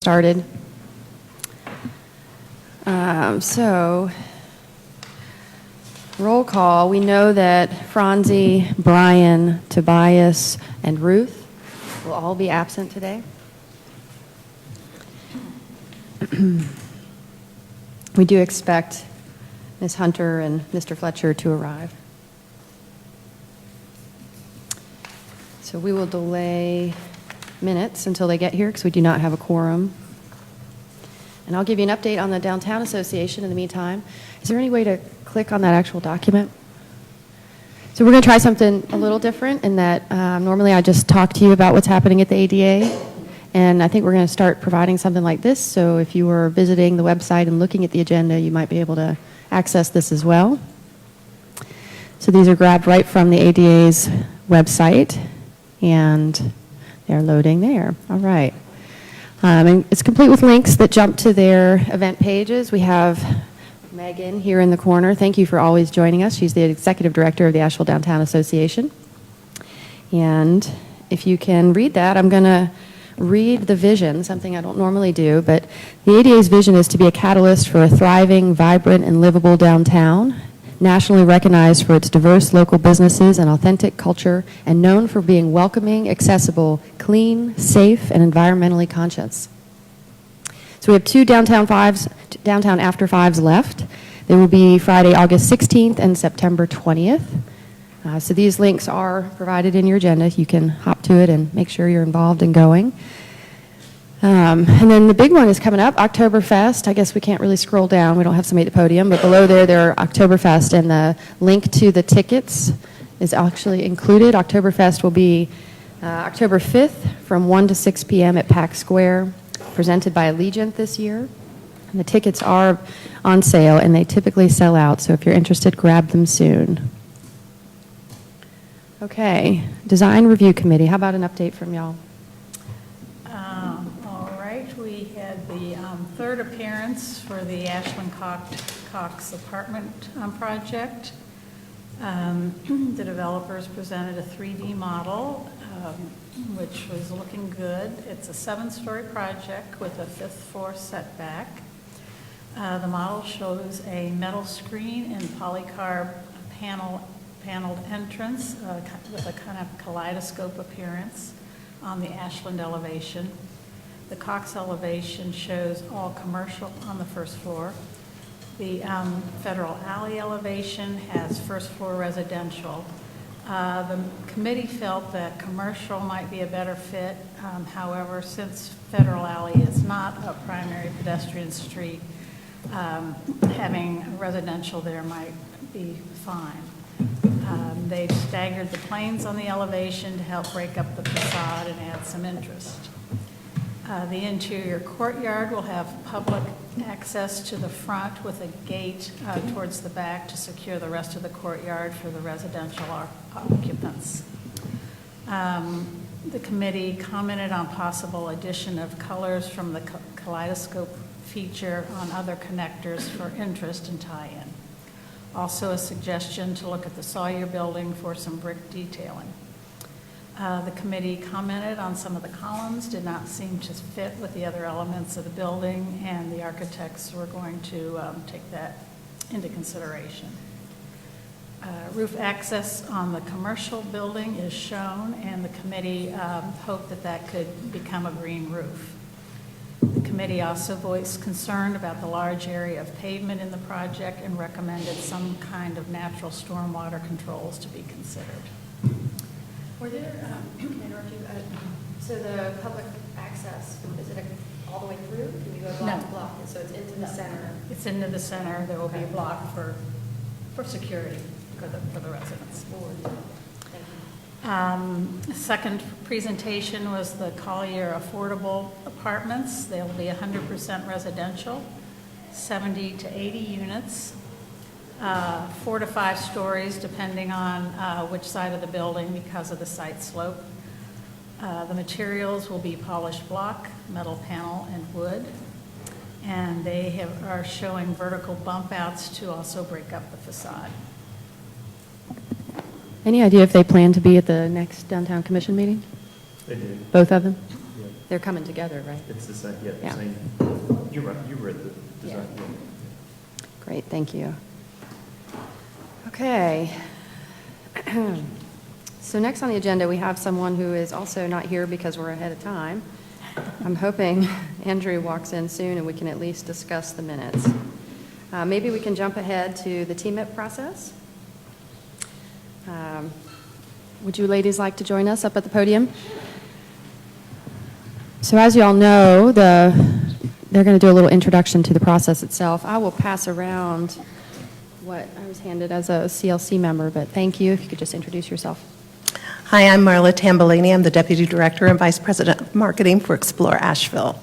Started. So, roll call. We know that Franzi, Brian, Tobias, and Ruth will all be absent today. We do expect Ms. Hunter and Mr. Fletcher to arrive. So we will delay minutes until they get here because we do not have a quorum. And I'll give you an update on the Downtown Association in the meantime. Is there any way to click on that actual document? So we're going to try something a little different in that normally I just talk to you about what's happening at the ADA, and I think we're going to start providing something like this. So if you were visiting the website and looking at the agenda, you might be able to access this as well. So these are grabbed right from the ADA's website, and they're loading there. All right. And it's complete with links that jump to their event pages. We have Megan here in the corner. Thank you for always joining us. She's the executive director of the Asheville Downtown Association. And if you can read that, I'm going to read the vision, something I don't normally do, but the ADA's vision is to be a catalyst for a thriving, vibrant, and livable downtown, nationally recognized for its diverse local businesses and authentic culture, and known for being welcoming, accessible, clean, safe, and environmentally conscious. So we have two Downtown After Fives left. They will be Friday, August 16th and September 20th. So these links are provided in your agenda. You can hop to it and make sure you're involved in going. And then the big one is coming up, Oktoberfest. I guess we can't really scroll down. We don't have somebody at the podium, but below there are Oktoberfest, and the link to the tickets is actually included. Oktoberfest will be October 5th from 1 to 6 p.m. at Pack Square, presented by Allegiant this year. And the tickets are on sale, and they typically sell out, so if you're interested, grab them soon. Okay, Design Review Committee. How about an update from y'all? We had the third appearance for the Ashland Cox apartment project. The developers presented a 3D model, which was looking good. It's a 7-story project with a 5th floor setback. The model shows a metal screen and polycarb paneled entrance with a kind of kaleidoscope appearance on the Ashland elevation. The Cox elevation shows all commercial on the first floor. The Federal Alley elevation has first floor residential. The committee felt that commercial might be a better fit. However, since Federal Alley is not a primary pedestrian street, having residential there might be fine. They've staggered the planes on the elevation to help break up the facade and add some interest. The interior courtyard will have public access to the front with a gate towards the back to secure the rest of the courtyard for the residential occupants. The committee commented on possible addition of colors from the kaleidoscope feature on other connectors for interest and tie-in. Also a suggestion to look at the Sawyer building for some brick detailing. The committee commented on some of the columns, did not seem to fit with the other elements of the building, and the architects were going to take that into consideration. Roof access on the commercial building is shown, and the committee hoped that that could become a green roof. The committee also voiced concern about the large area of pavement in the project and recommended some kind of natural stormwater controls to be considered. Were there, can I interrupt you? So the public access, is it all the way through? Can you go block to block? So it's into the center? It's into the center. There will be a block for security for the residents. Thank you. Second presentation was the Collier Affordable Apartments. They'll be 100% residential, 70 to 80 units. 4 to 5 stories, depending on which side of the building because of the site slope. The materials will be polished block, metal panel, and wood. And they are showing vertical bump outs to also break up the facade. Any idea if they plan to be at the next Downtown Commission meeting? They did. Both of them? Yeah. They're coming together, right? It's the same, yeah, the Yeah. same. You're right, you read the design. Yeah. Great, thank you. Okay. So next on the agenda, we have someone who is also not here because we're ahead of time. I'm hoping Andrew walks in soon and we can at least discuss the minutes. Maybe we can jump ahead to the TMIP process. Would you ladies like to join us up at the podium? So as you all know, they're going to do a little introduction to the process itself. I will pass around what I was handed as a CLC member, but thank you. If you could just introduce yourself. Hi, I'm Marla Tambellini. I'm the Deputy Director and Vice President of Marketing for Explore Asheville.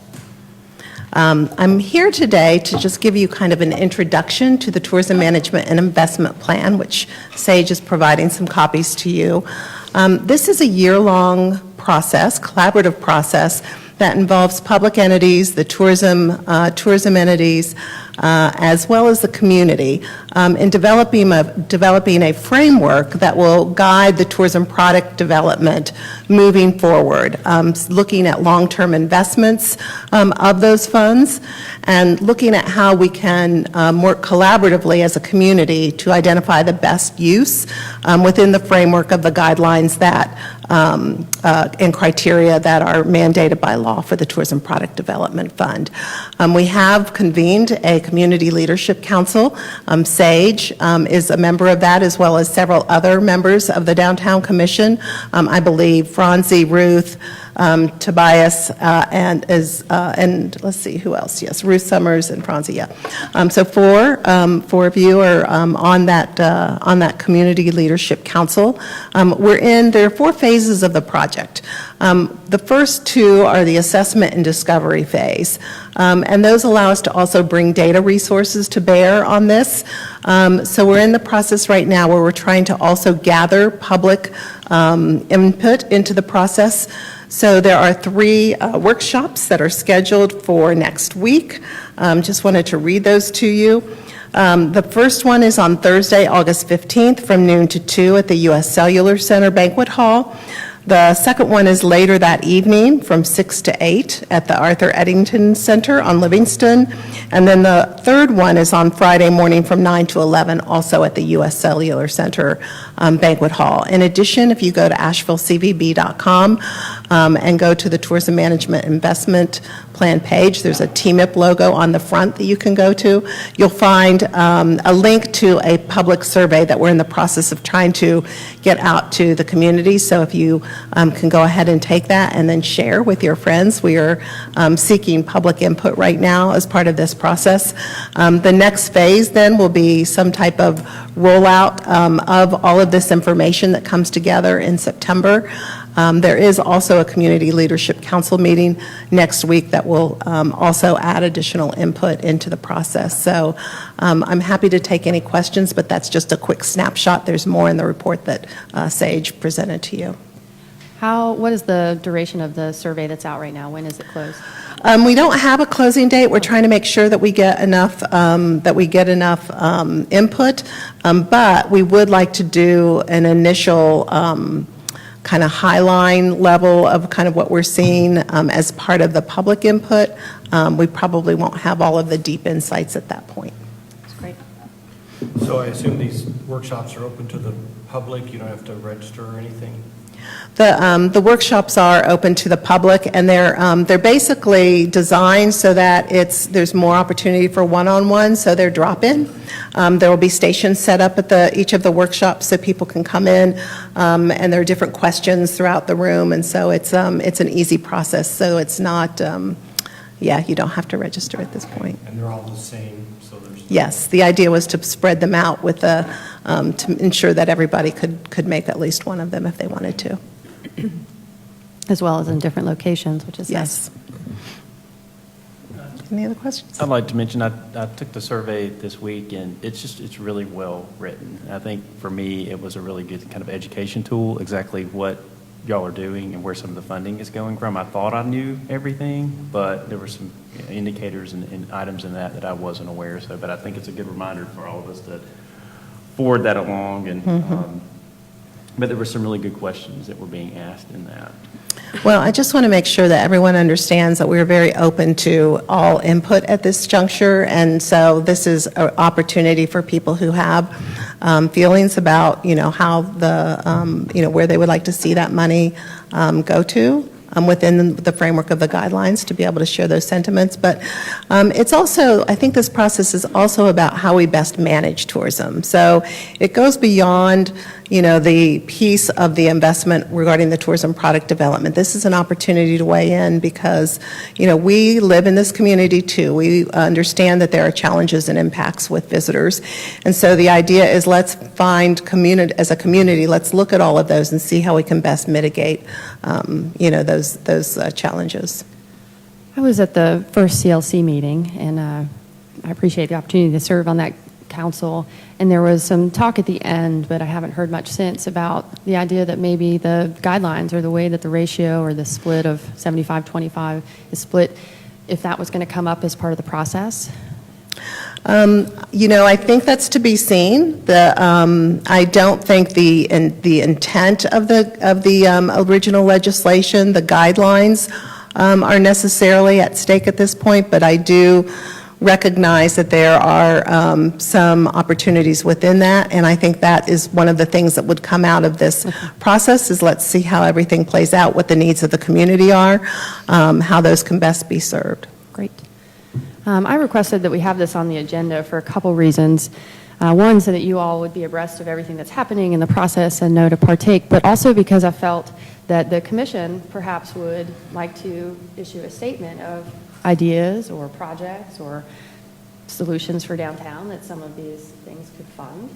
I'm here today to just give you kind of an introduction to the Tourism Management and Investment Plan, which Sage is providing some copies to you. This is a year-long process, collaborative process, that involves public entities, the tourism entities, as well as the community, in developing a framework that will guide the tourism product development moving forward, looking at long-term investments of those funds, and looking at how we can work collaboratively as a community to identify the best use within the framework of the guidelines that and criteria that are mandated by law for the Tourism Product Development Fund. We have convened a Community Leadership Council. Sage is a member of that, as well as several other members of the Downtown Commission. I believe Franzi, Ruth, Tobias, and let's see who else. Yes, Ruth Summers and Franzi. Yeah. So four of you are on that Community Leadership Council. There are 4 phases of the project. The first 2 are the assessment and discovery phase, and those allow us to also bring data resources to bear on this. So we're in the process right now where we're trying to also gather public input into the process. So there are 3 workshops that are scheduled for next week. Just wanted to read those to you. The first one is on Thursday, August 15th from noon to 2 at the U.S. Cellular Center Banquet Hall. The second one is later that evening from 6 to 8 at the Arthur Eddington Center on Livingston. And then the third one is on Friday morning from 9 to 11, also at the U.S. Cellular Center Banquet Hall. In addition, if you go to AshevilleCVB.com and go to the Tourism Management Investment Plan page, there's a TMIP logo on the front that you can go to. You'll find a link to a public survey that we're in the process of trying to get out to the community. So if you can go ahead and take that and then share with your friends. We are seeking public input right now as part of this process. The next phase then will be some type of rollout of all of this information that comes together in September. There is also a Community Leadership Council meeting next week that will also add additional input into the process. So I'm happy to take any questions, but that's just a quick snapshot. There's more in the report that Sage presented to you. What is the duration of the survey that's out right now? When is it closed? We don't have a closing date. We're trying to make sure that we get enough input, but we would like to do an initial kind of highline level of kind of what we're seeing as part of the public input. We probably won't have all of the deep insights at that point. That's great. So I assume these workshops are open to the public, you don't have to register or anything? The workshops are open to the public, and they're basically designed so that there's more opportunity for one-on-one, so they're drop-in. There will be stations set up at each of the workshops so people can come in, and there are different questions throughout the room, and so it's an easy process. So it's not, you don't have to register at this point. And they're all the same, so there's... Yes, the idea was to spread them out with to ensure that everybody could make at least one of them if they wanted to. As well as in different locations, which is nice. Yes. Any other questions? I'd like to mention I took the survey this week, and it's really well written. I think for me it was a really good kind of education tool, exactly what y'all are doing and where some of the funding is going from. I thought I knew everything, but there were some indicators and items in that I wasn't aware of. But I think it's a good reminder for all of us to forward that along and But there were some really good questions that were being asked in that. Well, I just want to make sure that everyone understands that we're very open to all input at this juncture, and so this is an opportunity for people who have feelings about, how the, where they would like to see that money go to. Within the framework of the guidelines to be able to share those sentiments. But it's also, I think this process is also about how we best manage tourism. So it goes beyond, the piece of the investment regarding the tourism product development. This is an opportunity to weigh in because, we live in this community too. We understand that there are challenges and impacts with visitors. And so the idea is let's find as a community, let's look at all of those and see how we can best mitigate, those challenges. I was at the first CLC meeting, and I appreciate the opportunity to serve on that council. And there was some talk at the end, but I haven't heard much since, about the idea that maybe the guidelines or the way that the ratio or the split of 75-25 is split, if that was going to come up as part of the process. I think that's to be seen. I don't think the intent of the original legislation, the guidelines, are necessarily at stake at this point, but I do recognize that there are some opportunities within that, and I think that is one of the things that would come out of this process is let's see how everything plays out, what the needs of the community are, how those can best be served. Great. I requested that we have this on the agenda for a couple reasons. One, so that you all would be abreast of everything that's happening in the process and know to partake, but also because I felt that the commission perhaps would like to issue a statement of ideas or projects or solutions for downtown that some of these things could fund.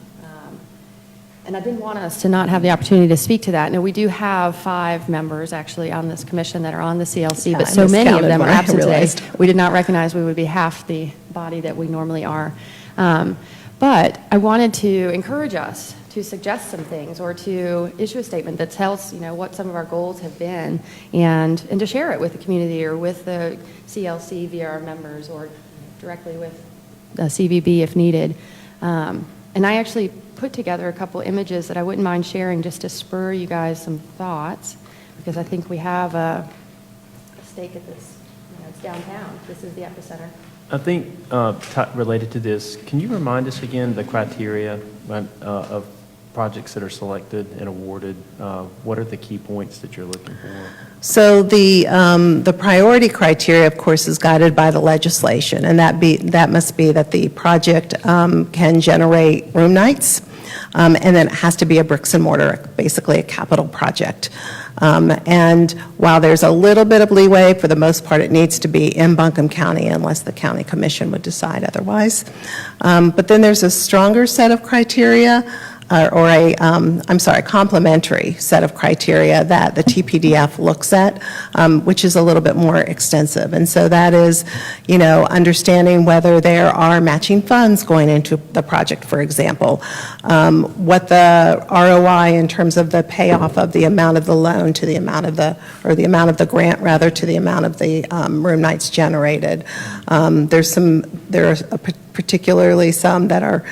And I didn't want us to not have the opportunity to speak to that. Now, we do have 5 members actually on this commission that are on the CLC, but so many of them are absent today. We did not recognize we would be half the body that we normally are. But I wanted to encourage us to suggest some things or to issue a statement that tells, what some of our goals have been and to share it with the community or with the CLC via our members or directly with the CVB if needed. And I actually put together a couple images that I wouldn't mind sharing just to spur you guys some thoughts, because I think we have a stake at this. It's downtown. This is the epicenter. I think related to this, can you remind us again the criteria of projects that are selected and awarded? What are the key points that you're looking for? So the priority criteria, of course, is guided by the legislation, and that must be that the project can generate room nights, and then it has to be a bricks and mortar, basically a capital project. And while there's a little bit of leeway, for the most part, it needs to be in Buncombe County unless the county commission would decide otherwise. But then there's a stronger set of criteria, complementary set of criteria that the TPDF looks at, which is a little bit more extensive. And so that is, understanding whether there are matching funds going into the project, for example, what the ROI in terms of the payoff of the amount of the loan to the amount of the amount of the grant, rather, to the amount of the room nights generated. There are particularly some that are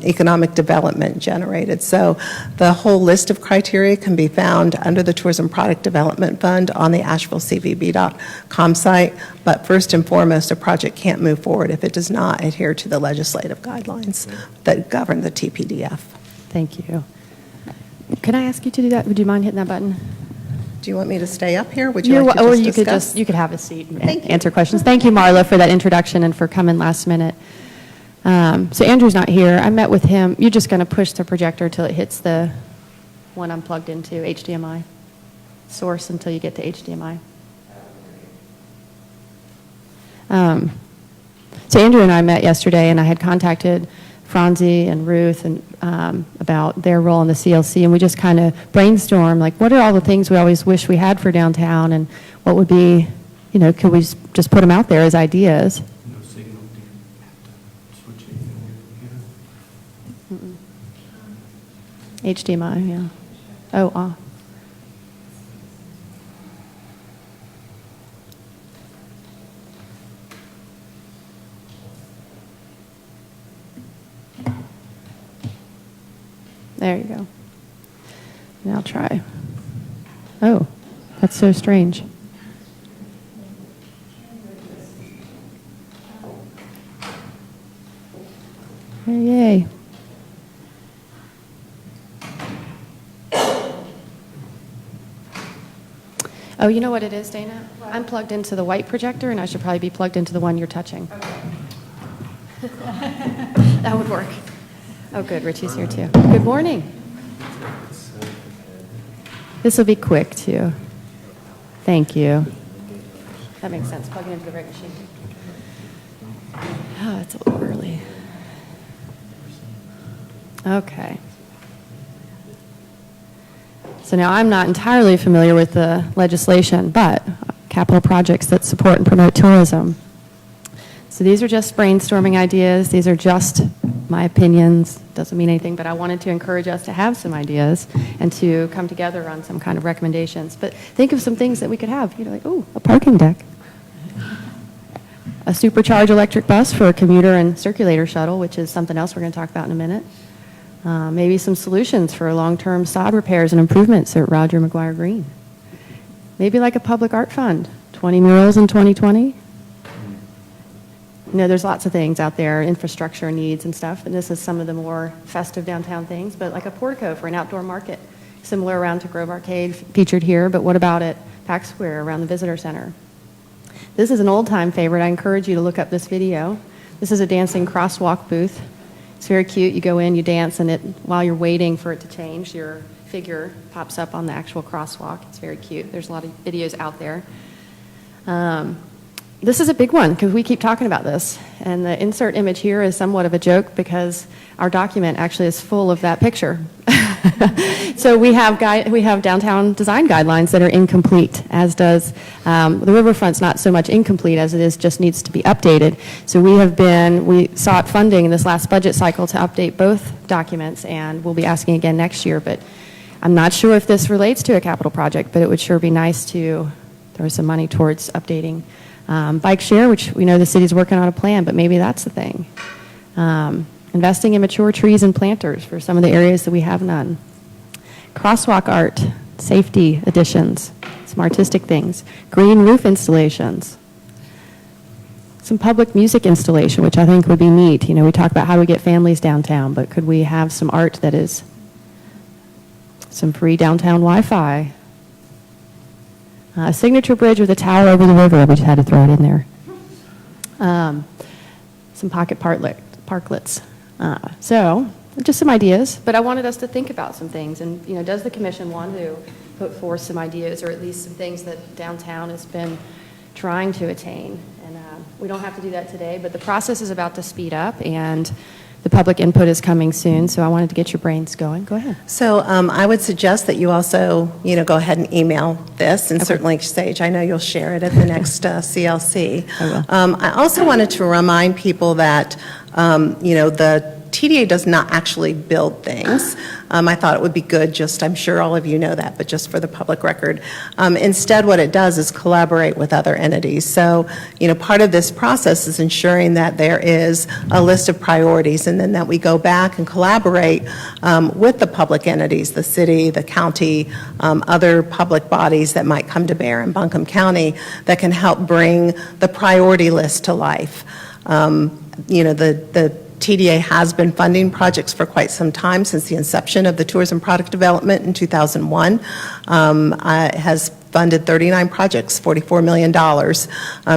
economic development generated. So the whole list of criteria can be found under the Tourism Product Development Fund on the AshevilleCVB.com site. But first and foremost, a project can't move forward if it does not adhere to the legislative guidelines that govern the TPDF. Thank you. Can I ask you to do that? Would you mind hitting that button? Do you want me to stay up here? Would you like to or discuss? you could have a seat and answer questions. Thank you, Marla, for that introduction and for coming last minute. So Andrew's not here. I met with him. You're just going to push the projector until it hits the one I'm plugged into, HDMI source, until you get to HDMI. So Andrew and I met yesterday, and I had contacted Franzi and Ruth and about their role in the CLC, and we just kind of brainstormed, like, what are all the things we always wish we had for downtown, and what would be, could we just put them out there as ideas? No signal. Do you have to switch anything on your computer? HDMI, yeah. Oh, There you go. And I'll try. Oh, that's so strange. Yay. Oh, you know what it is, Dana? I'm plugged into the white projector, and I should probably be plugged into the one you're touching. That would work. Oh, good. Richie's here, too. Good morning. This will be quick, too. Thank you. That makes sense. Plug it into the right machine. Oh, it's a little early. Okay. So now I'm not entirely familiar with the legislation, but capital projects that support and promote tourism. So these are just brainstorming ideas. These are just my opinions. Doesn't mean anything, but I wanted to encourage us to have some ideas and to come together on some kind of recommendations. But think of some things that we could have, like, oh, a parking deck. A supercharged electric bus for a commuter and circulator shuttle, which is something else we're going to talk about in a minute. Maybe some solutions for long-term sod repairs and improvements at Roger McGuire Green. Maybe like a public art fund, 20 murals in 2020. There's lots of things out there, infrastructure needs and stuff, and this is some of the more festive downtown things, but like a portico for an outdoor market, similar around to Grove Arcade, featured here, but what about at Pack Square around the Visitor Center? This is an old-time favorite. I encourage you to look up this video. This is a dancing crosswalk booth. It's very cute. You go in, you dance, and while you're waiting for it to change, your figure pops up on the actual crosswalk. It's very cute. There's a lot of videos out there. This is a big one because we keep talking about this. And the insert image here is somewhat of a joke because our document actually is full of that picture. So we have downtown design guidelines that are incomplete, as does the riverfront's not so much incomplete as it is just needs to be updated. So we sought funding in this last budget cycle to update both documents, and we'll be asking again next year. But I'm not sure if this relates to a capital project, but it would sure be nice to throw some money towards updating bike share, which we know the city's working on a plan, but maybe that's the thing. Investing in mature trees and planters for some of the areas that we have none. Crosswalk art, safety additions, some artistic things. Green roof installations. Some public music installation, which I think would be neat. We talk about how do we get families downtown, but could we have some art that is some free downtown Wi-Fi? A signature bridge with a tower over the river. We just had to throw it in there. Some pocket parklets. So just some ideas, but I wanted us to think about some things. And, does the commission want to put forth some ideas or at least some things that downtown has been trying to attain? And we don't have to do that today, but the process is about to speed up and the public input is coming soon. So I wanted to get your brains going. Go ahead. So I would suggest that you also, go ahead and email this, and certainly Sage, I know you'll share it at the next CLC. I will. I also wanted to remind people that, the TDA does not actually build things. I thought it would be good, I'm sure all of you know that, but just for the public record. Instead, what it does is collaborate with other entities. So, part of this process is ensuring that there is a list of priorities, and then that we go back and collaborate with the public entities, the city, the county, other public bodies that might come to bear in Buncombe County that can help bring the priority list to life. The TDA has been funding projects for quite some time, since the inception of the tourism product development in 2001. Has funded 39 projects, $44 million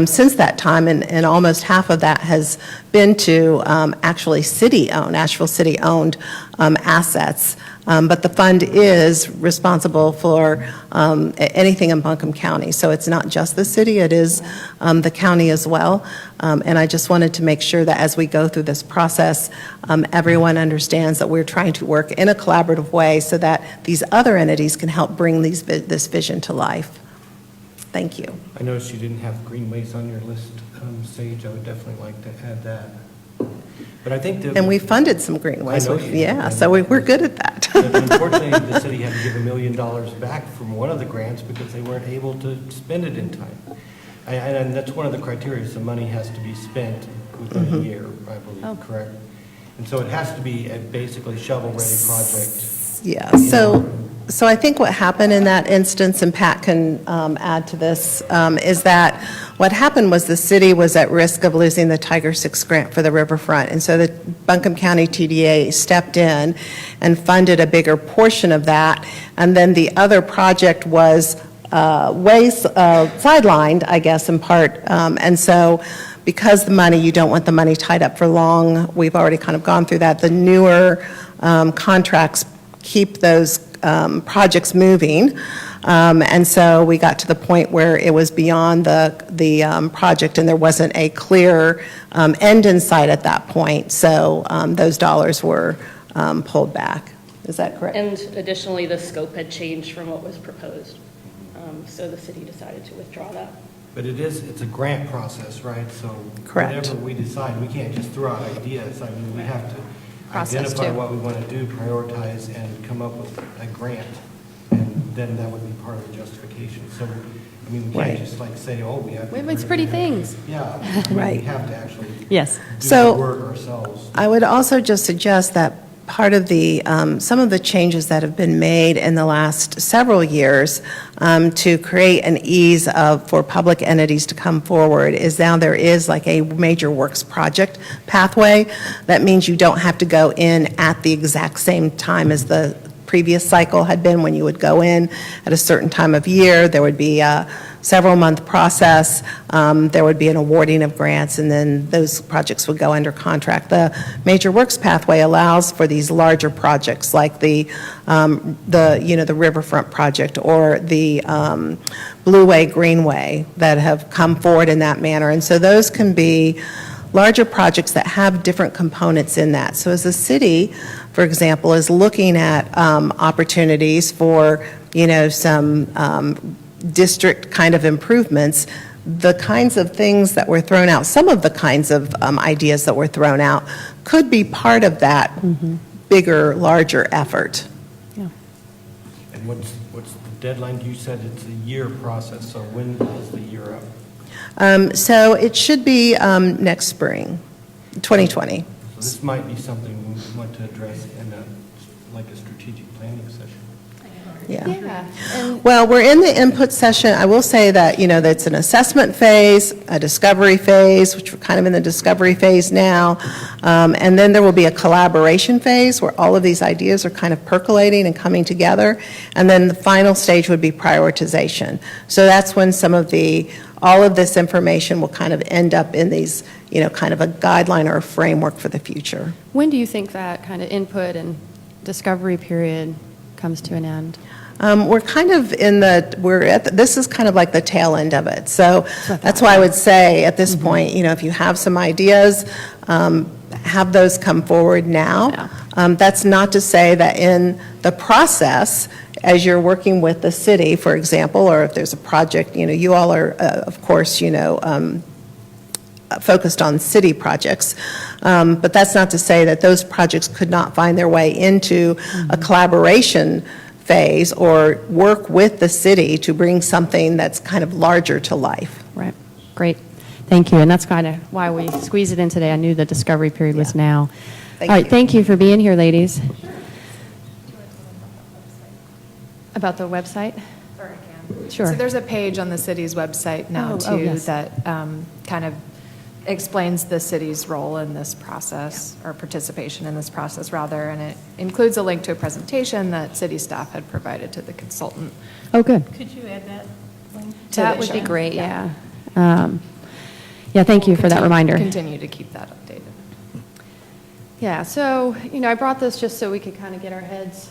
since that time, and almost half of that has been to actually city-owned, Asheville city-owned assets. But the fund is responsible for anything in Buncombe County. So it's not just the city, it is the county as well. And I just wanted to make sure that as we go through this process, everyone understands that we're trying to work in a collaborative way so that these other entities can help bring this vision to life. Thank you. I noticed you didn't have greenways on your list, Sage. I would definitely like to add that. But I think And we funded some greenways. I know you did. Yeah, so we're good at that. But unfortunately, the city had to give $1 million back from one of the grants because they weren't able to spend it in time. And that's one of the criteria, the money has to be spent within a year, I believe, correct? And so it has to be a basically shovel-ready project. Yeah, So I think what happened in that instance, and Pat can add to this, is that what happened was the city was at risk of losing the Tiger 6 grant for the riverfront. And so the Buncombe County TDA stepped in and funded a bigger portion of that. And then the other project was sidelined, I guess, in part. And so because the money, you don't want the money tied up for long, we've already kind of gone through that. The newer contracts keep those projects moving. And so we got to the point where it was beyond the project and there wasn't a clear end in sight at that point. So those dollars were pulled back. Is that correct? And additionally, the scope had changed from what was proposed. So the city decided to withdraw that. But it's a grant process, right? So Correct. whatever we decide, we can't just throw out ideas. I mean, we have to Process identify too. what we want to do, prioritize, and come up with a grant. And then that would be part of the justification. So, I mean, we Right. can't just like say, oh, we have to. It's pretty things. Yeah. I mean, Right. We have to actually Yes. do So- the work ourselves. I would also just suggest that part of the, some of the changes that have been made in the last several years to create an ease for public entities to come forward is now there is like a major works project pathway. That means you don't have to go in at the exact same time as the previous cycle had been when you would go in at a certain time of year. There would be a several-month process. There would be an awarding of grants, and then those projects would go under contract. The Major Works Pathway allows for these larger projects like the Riverfront project or the Blueway Greenway that have come forward in that manner. And so those can be larger projects that have different components in that. So as a city, for example, is looking at opportunities for, some district kind of improvements, the kinds of things that were thrown out, some of the kinds of ideas that were thrown out could be part of that bigger, larger effort. And what's the deadline? You said it's a year process, so when is the year up? So it should be next spring, 2020. So this might be something we want to address in a strategic planning session. Yeah. And Well, we're in the input session. I will say that, that's an assessment phase, a discovery phase, which we're kind of in the discovery phase now, and then there will be a collaboration phase where all of these ideas are kind of percolating and coming together, and then the final stage would be prioritization. So that's when all of this information will kind of end up in these, kind of a guideline or a framework for the future. when do you think that kind of input and discovery period comes to an end? We're kind of this is kind of like the tail end of it. So that's why I would say at this point, if you have some ideas, have those come forward now. That's not to say that in the process, as you're working with the city, for example, or if there's a project, you all are, of course, focused on city projects. But that's not to say that those projects could not find their way into a collaboration phase or work with the city to bring something that's kind of larger to life. Right. Great. Thank you. And that's kind of why we squeezed it in today. I knew the discovery period was now. Thank All right. you. Thank you for being here, ladies. About the website? Or I can. Sure. So there's a page on the city's website now, Oh, too, yes. that kind of explains the city's role in this process, or participation in this process, rather, and it includes a link to a presentation that city staff had provided to the consultant. Oh, good. Could you add that link? to That the would be show. great, yeah. Yeah, thank you for that reminder. Continue to keep that updated. Yeah, so, I brought this just so we could kind of get our heads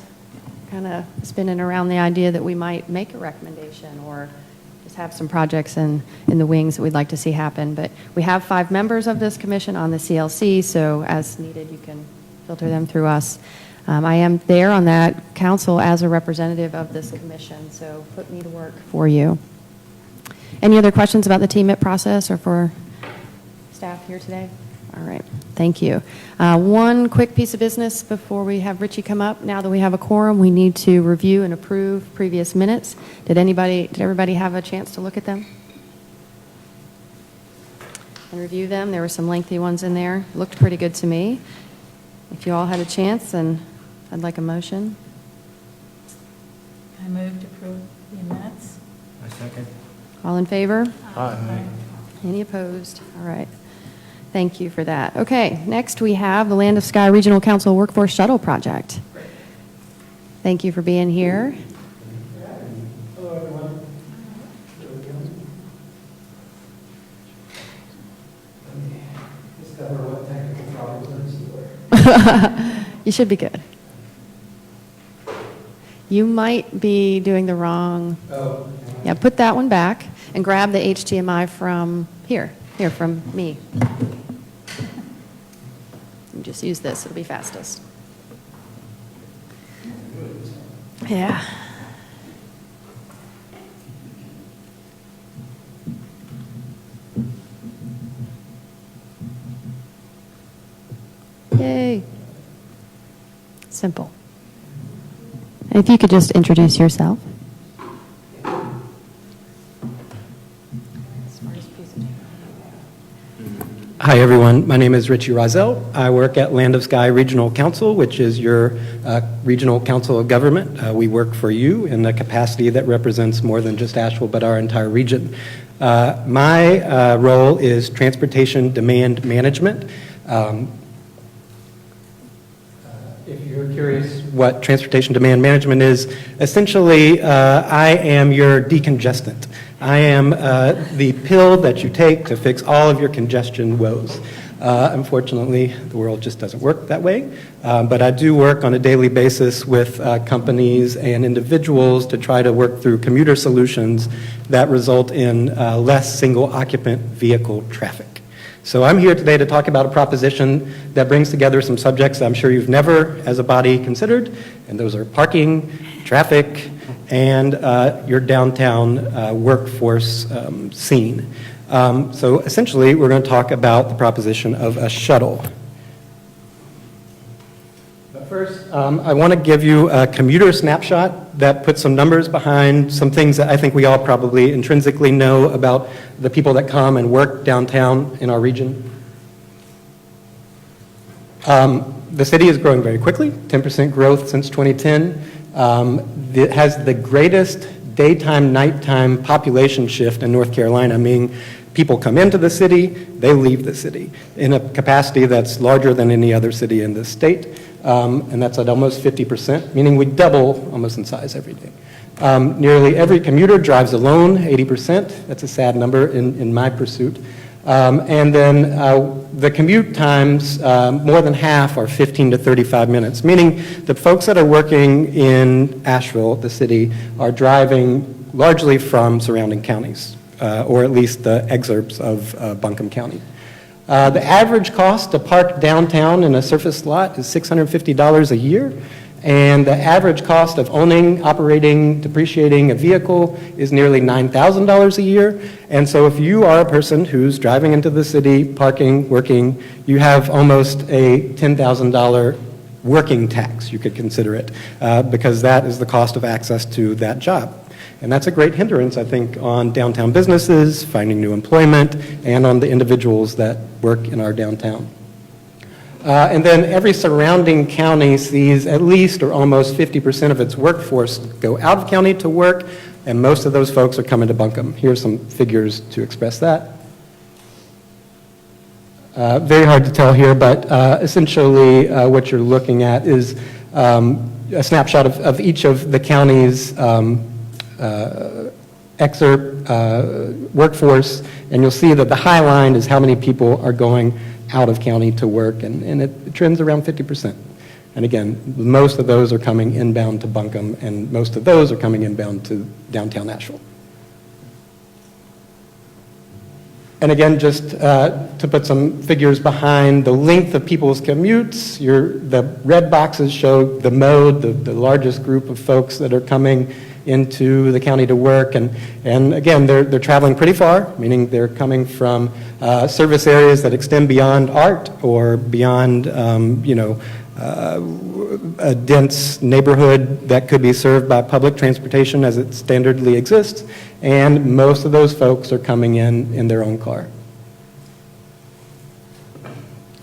kind of spinning around the idea that we might make a recommendation or just have some projects in the wings that we'd like to see happen. But we have 5 members of this commission on the CLC, so as needed, you can filter them through us. I am there on that council as a representative of this commission, so put me to work for you. Any other questions about the TMIP process or for staff here today? All right, thank you. One quick piece of business before we have Richie come up. Now that we have a quorum, we need to review and approve previous minutes. Did everybody have a chance to look at them? And review them? There were some lengthy ones in there. Looked pretty good to me. If you all had a chance, then I'd like a motion. move to approve the minutes. I second. All in favor? Aye. Any opposed? All right. Thank you for that. Okay, next we have the Land of Sky Regional Council Workforce Shuttle Project. Thank you for being here. Hello, everyone. Let me discover what technical problems there were. You should be good. You might be doing the wrong, Oh. yeah, put that one back and grab the HDMI from here, from me. And just use this, it'll be fastest. Yeah. Yay. Simple. And if you could just introduce yourself. Hi, everyone. My name is Richie Rozelle. I work at Land of Sky Regional Council, which is your regional council of government. We work for you in a capacity that represents more than just Asheville, but our entire region. My role is transportation demand management. If you're curious what transportation demand management is, essentially I am your decongestant. I am the pill that you take to fix all of your congestion woes. Unfortunately, the world just doesn't work that way, but I do work on a daily basis with companies and individuals to try to work through commuter solutions that result in less single-occupant vehicle traffic. So I'm here today to talk about a proposition that brings together some subjects I'm sure you've never, as a body, considered, and those are parking, traffic, and your downtown workforce scene. So essentially, we're going to talk about the proposition of a shuttle. But first, I want to give you a commuter snapshot that puts some numbers behind some things that I think we all probably intrinsically know about the people that come and work downtown in our region. The city is growing very quickly, 10% growth since 2010. It has the greatest daytime-nighttime population shift in North Carolina, meaning people come into the city, they leave the city in a capacity that's larger than any other city in this state, and that's at almost 50%, meaning we double almost in size every day. Nearly every commuter drives alone, 80%. That's a sad number in my pursuit. And then the commute times, more than half are 15 to 35 minutes, meaning the folks that are working in Asheville, the city, are driving largely from surrounding counties, or at least the exurbs of Buncombe County. The average cost to park downtown in a surface lot is $650 a year. And the average cost of owning, operating, depreciating a vehicle is nearly $9,000 a year. And so if you are a person who's driving into the city, parking, working, you have almost a $10,000 working tax, you could consider it, because that is the cost of access to that job. And that's a great hindrance, I think, on downtown businesses, finding new employment, and on the individuals that work in our downtown. And then every surrounding county sees at least or almost 50% of its workforce go out of county to work, and most of those folks are coming to Buncombe. Here's some figures to express that. Very hard to tell here, but essentially what you're looking at is a snapshot of each of the counties' workforce, and you'll see that the high line is how many people are going out of county to work, and it trends around 50%. And again, most of those are coming inbound to Buncombe, and most of those are coming inbound to downtown Asheville. And again, just to put some figures behind the length of people's commutes, the red boxes show the mode, the largest group of folks that are coming into the county to work, and again, they're traveling pretty far, meaning they're coming from service areas that extend beyond art or beyond, a dense neighborhood that could be served by public transportation as it standardly exists, and most of those folks are coming in their own car.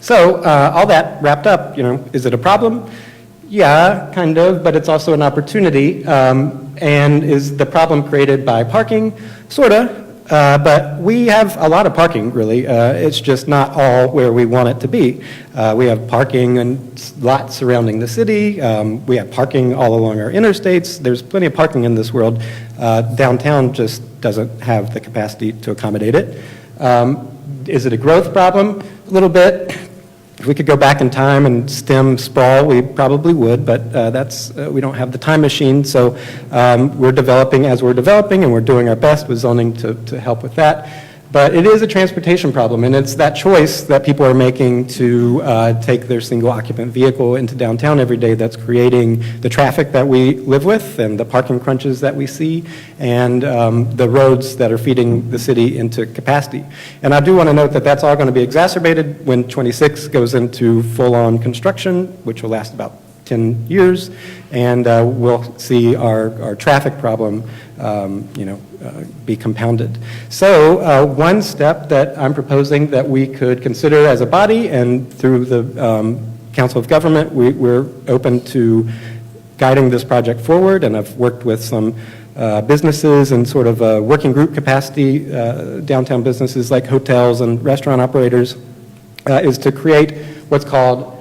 So all that wrapped up, is it a problem? Yeah, kind of, but it's also an opportunity. And is the problem created by parking? Sorta. But we have a lot of parking, really. It's just not all where we want it to be. We have parking and lots surrounding the city. We have parking all along our interstates. There's plenty of parking in this world. Downtown just doesn't have the capacity to accommodate it. Is it a growth problem? A little bit. If we could go back in time and stem sprawl, we probably would, but we don't have the time machine, so we're developing as we're developing, and we're doing our best with zoning to help with that. But it is a transportation problem, and it's that choice that people are making to take their single occupant vehicle into downtown every day that's creating the traffic that we live with and the parking crunches that we see and the roads that are feeding the city into capacity. And I do want to note that that's all going to be exacerbated when 26 goes into full-on construction, which will last about 10 years, and we'll see our traffic problem, be compounded. So one step that I'm proposing that we could consider as a body and through the Council of Government, we're open to guiding this project forward, and I've worked with some businesses in sort of a working group capacity, downtown businesses like hotels and restaurant operators, is to create what's called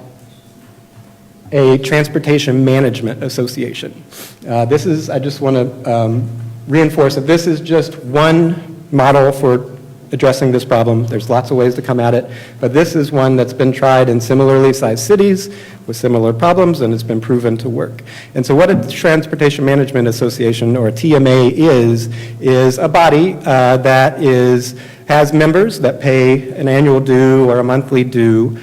a Transportation Management Association. I just want to reinforce that this is just one model for addressing this problem. There's lots of ways to come at it, but this is one that's been tried in similarly sized cities with similar problems, and it's been proven to work. And so what a Transportation Management Association, or a TMA, is a body that has members that pay an annual due or a monthly due.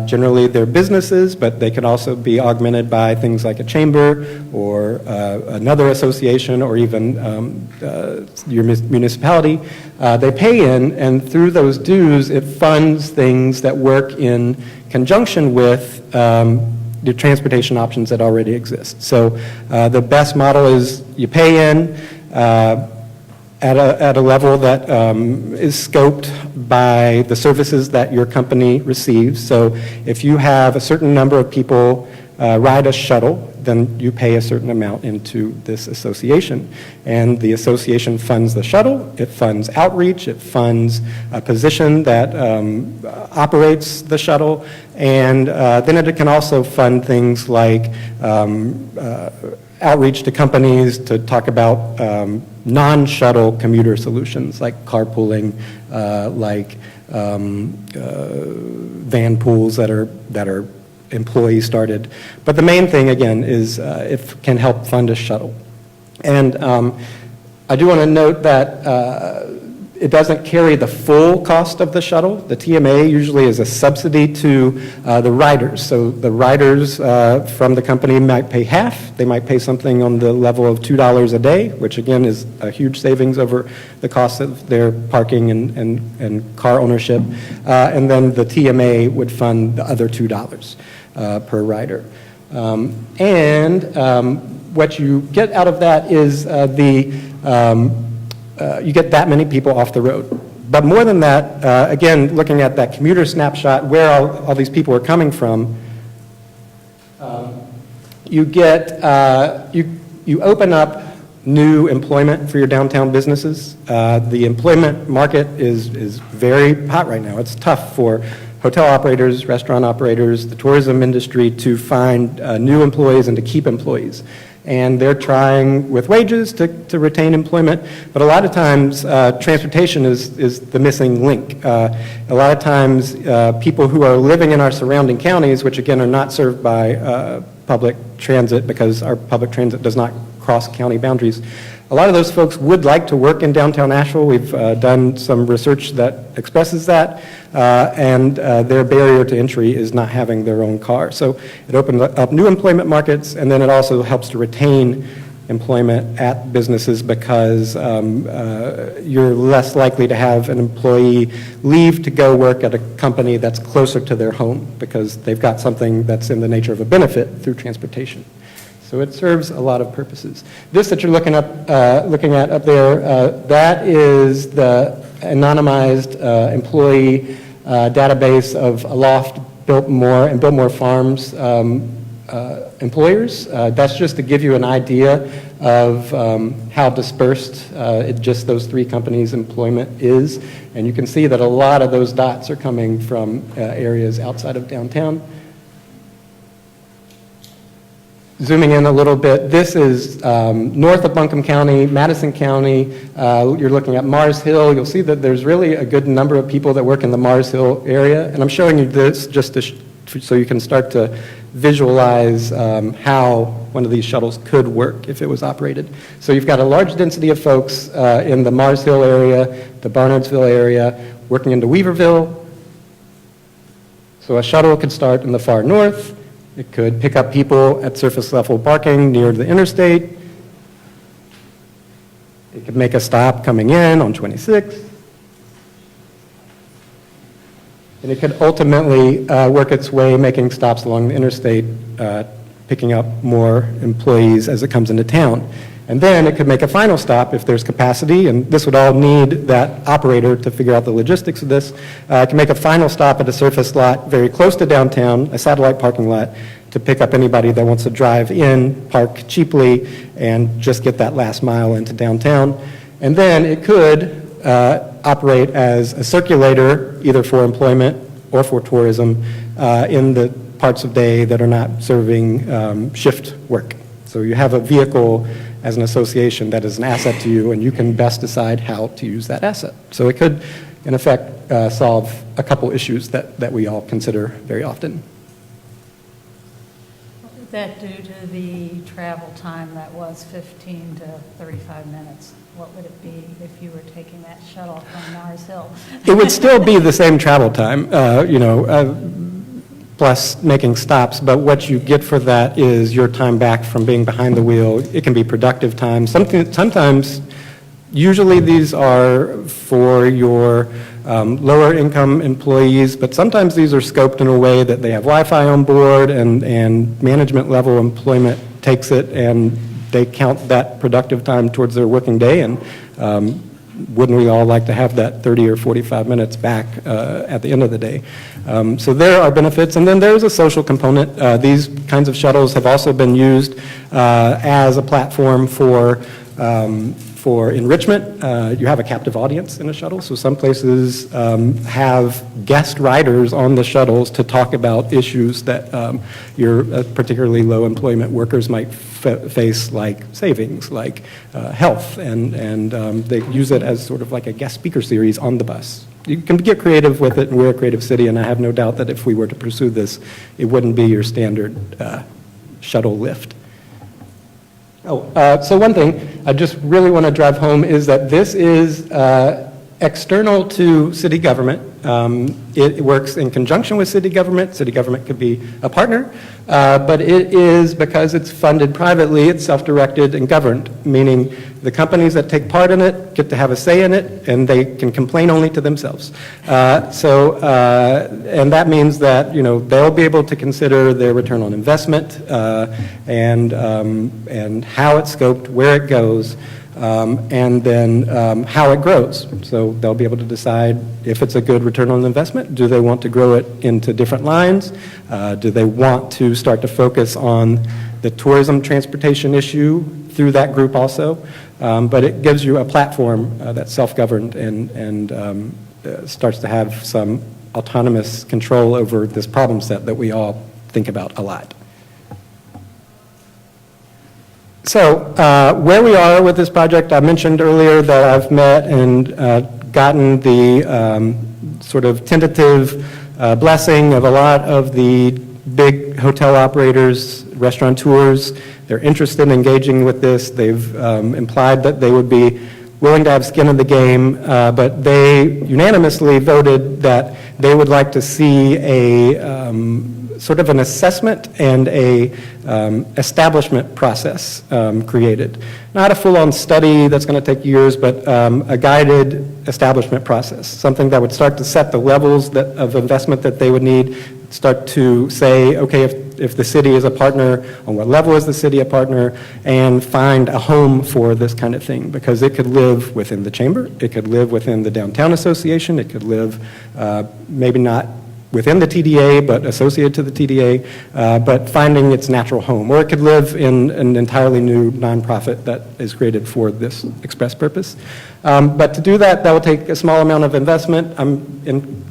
Generally, they're businesses, but they can also be augmented by things like a chamber or another association or even your municipality. They pay in, and through those dues, it funds things that work in conjunction with the transportation options that already exist. So the best model is you pay in at a level that is scoped by the services that your company receives. So if you have a certain number of people ride a shuttle, then you pay a certain amount into this association. And the association funds the shuttle, it funds outreach, it funds a position that operates the shuttle, and then it can also fund things like outreach to companies to talk about non-shuttle commuter solutions like carpooling, like van pools that are employee started. But the main thing, again, is it can help fund a shuttle. And I do want to note that it doesn't carry the full cost of the shuttle. The TMA usually is a subsidy to the riders. So the riders from the company might pay half. They might pay something on the level of $2 a day, which again is a huge savings over the cost of their parking and car ownership. And then the TMA would fund the other $2 per rider. What you get out of that is you get that many people off the road. But more than that, again, looking at that commuter snapshot, where all these people are coming from, you open up new employment for your downtown businesses. The employment market is very hot right now. It's tough for hotel operators, restaurant operators, the tourism industry to find new employees and to keep employees. And they're trying with wages to retain employment, but a lot of times transportation is the missing link. A lot of times people who are living in our surrounding counties, which again are not served by public transit because our public transit does not cross county boundaries, a lot of those folks would like to work in downtown Asheville. We've done some research that expresses that, and their barrier to entry is not having their own car. So it opens up new employment markets, and then it also helps to retain employment at businesses because you're less likely to have an employee leave to go work at a company that's closer to their home because they've got something that's in the nature of a benefit through transportation. So it serves a lot of purposes. This that you're looking at up there, that is the anonymized employee database of Aloft, Biltmore, and Biltmore Farms employers. That's just to give you an idea of how dispersed just those three companies' employment is. And you can see that a lot of those dots are coming from areas outside of downtown. Zooming in a little bit, this is north of Buncombe County, Madison County. You're looking at Mars Hill. You'll see that there's really a good number of people that work in the Mars Hill area. And I'm showing you this just so you can start to visualize how one of these shuttles could work if it was operated. So you've got a large density of folks in the Mars Hill area, the Barnardsville area, working into Weaverville. So a shuttle could start in the far north. It could pick up people at surface level parking near the interstate. It could make a stop coming in on 26. And it could ultimately work its way, making stops along the interstate, picking up more employees as it comes into town. And then it could make a final stop if there's capacity, and this would all need that operator to figure out the logistics of this. It can make a final stop at a surface lot very close to downtown, a satellite parking lot, to pick up anybody that wants to drive in, park cheaply, and just get that last mile into downtown. And then it could operate as a circulator, either for employment or for tourism, in the parts of day that are not serving shift work. So you have a vehicle as an association that is an asset to you, and you can best decide how to use that asset. So it could, in effect, solve a couple issues that we all consider very often. Is that due to the travel time that was 15 to 35 minutes? What would it be if you were taking that shuttle from Mars Hill? It would still be the same travel time, plus making stops, but what you get for that is your time back from being behind the wheel. It can be productive time. Sometimes, usually these are for your lower income employees, but sometimes these are scoped in a way that they have Wi-Fi on board and management level employment takes it and they count that productive time towards their working day, and wouldn't we all like to have that 30 or 45 minutes back at the end of the day? So there are benefits, and then there's a social component. These kinds of shuttles have also been used as a platform for enrichment. You have a captive audience in a shuttle, so some places have guest riders on the shuttles to talk about issues that your particularly low employment workers might face, like savings, like health, and they use it as sort of like a guest speaker series on the bus. You can get creative with it, and we're a creative city, and I have no doubt that if we were to pursue this, it wouldn't be your standard shuttle lift. So one thing I just really want to drive home is that this is external to city government. It works in conjunction with city government. City government could be a partner, but it is, because it's funded privately, it's self-directed and governed, meaning the companies that take part in it get to have a say in it, and they can complain only to themselves. And that means that, they'll be able to consider their return on investment and how it's scoped, where it goes, and then how it grows. So they'll be able to decide if it's a good return on investment. Do they want to grow it into different lines? Do they want to start to focus on the tourism transportation issue through that group also? But it gives you a platform that's self-governed and starts to have some autonomous control over this problem set that we all think about a lot. So where we are with this project, I mentioned earlier that I've met and gotten the sort of tentative blessing of a lot of the big hotel operators, restaurateurs. They're interested in engaging with this. They've implied that they would be willing to have skin in the game, but they unanimously voted that they would like to see a sort of an assessment and a establishment process created. Not a full-on study that's going to take years, but a guided establishment process, something that would start to set the levels of investment that they would need, start to say, okay, if the city is a partner, on what level is the city a partner, and find a home for this kind of thing, because it could live within the chamber, it could live within the downtown association, it could live maybe not within the TDA, but associated to the TDA, but finding its natural home. Or it could live in an entirely new nonprofit that is created for this express purpose. But to do that, that will take a small amount of investment. I'm in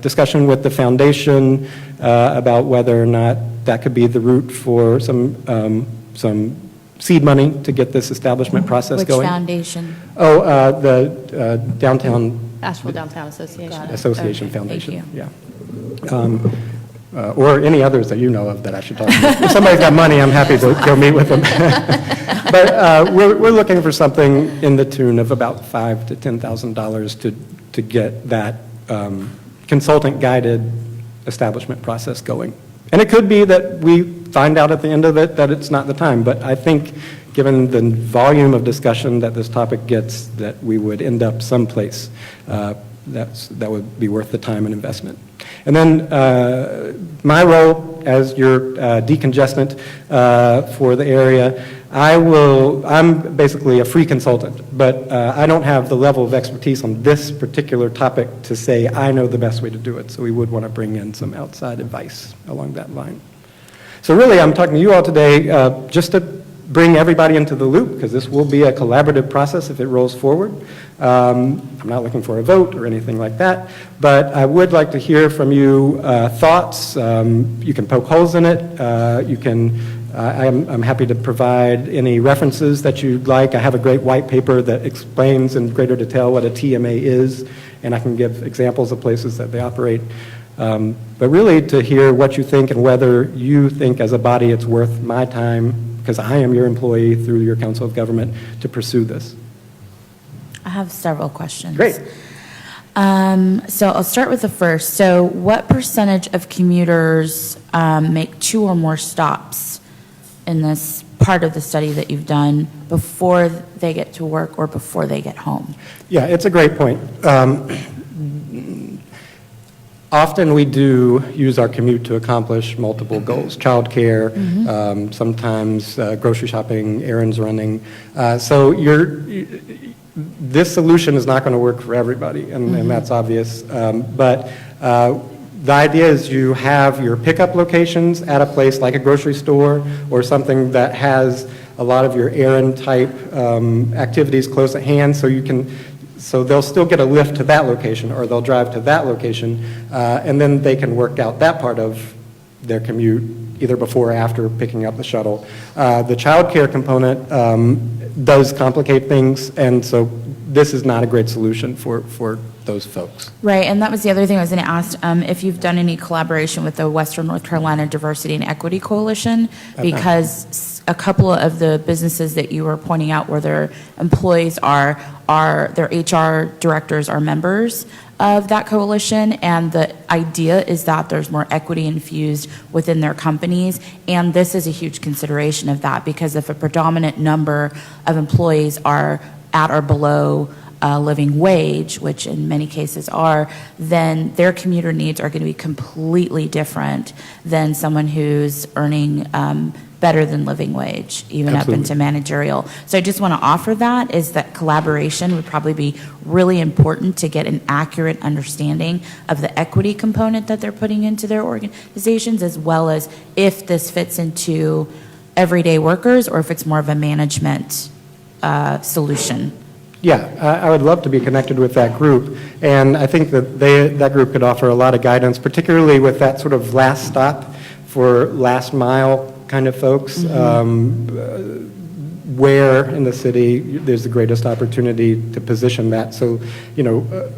discussion with the foundation about whether or not that could be the route for some seed money to get this establishment process Which going. foundation? Oh, the Downtown Asheville Downtown Association. Got it. Association Okay, Foundation. thank you. Yeah. Or any others that you know of that I should talk to. If somebody's got money, I'm happy to go meet with them. But we're looking for something in the tune of about $5,000 to $10,000 to get that consultant-guided establishment process going. And it could be that we find out at the end of it that it's not the time, but I think given the volume of discussion that this topic gets, that we would end up someplace that would be worth the time and investment. And then my role as your decongestant for the area, I'm basically a free consultant, but I don't have the level of expertise on this particular topic to say I know the best way to do it, so we would want to bring in some outside advice along that line. So really, I'm talking to you all today just to bring everybody into the loop, because this will be a collaborative process if it rolls forward. I'm not looking for a vote or anything like that, but I would like to hear from you thoughts. You can poke holes in it. I'm happy to provide any references that you'd like. I have a great white paper that explains in greater detail what a TMA is, and I can give examples of places that they operate. But really to hear what you think and whether you think as a body it's worth my time, because I am your employee through your Council of Government, to pursue this. I have several questions. Great. So I'll start with the first. So what percentage of commuters make 2 or more stops in this part of the study that you've done before they get to work or before they get home? Yeah, it's a great point. Often we do use our commute to accomplish multiple goals, childcare, sometimes grocery shopping, errands running. So this solution is not going to work for everybody, and that's obvious. But the idea is you have your pickup locations at a place like a grocery store or something that has a lot of your errand type activities close at hand, so they'll still get a lift to that location, or they'll drive to that location, and then they can work out that part of their commute, either before or after picking up the shuttle. The child care component does complicate things, and so this is not a great solution for those folks. Right, and that was the other thing I was going to ask, if you've done any collaboration with the Western North Carolina Diversity and Equity Coalition, because a couple of the businesses that you were pointing out where their employees are their HR directors are members of that coalition, and the idea is that there's more equity infused within their companies, and this is a huge consideration of that, because if a predominant number of employees are at or below living wage, which in many cases are, then their commuter needs are going to be completely different than someone who's earning better than living wage, even Absolutely. up into managerial. So I just want to offer that, is that collaboration would probably be really important to get an accurate understanding of the equity component that they're putting into their organizations, as well as if this fits into everyday workers or if it's more of a management solution. Yeah, I would love to be connected with that group, and I think that that group could offer a lot of guidance, particularly with that sort of last stop for last mile kind of folks, where in the city there's the greatest opportunity to position that. So,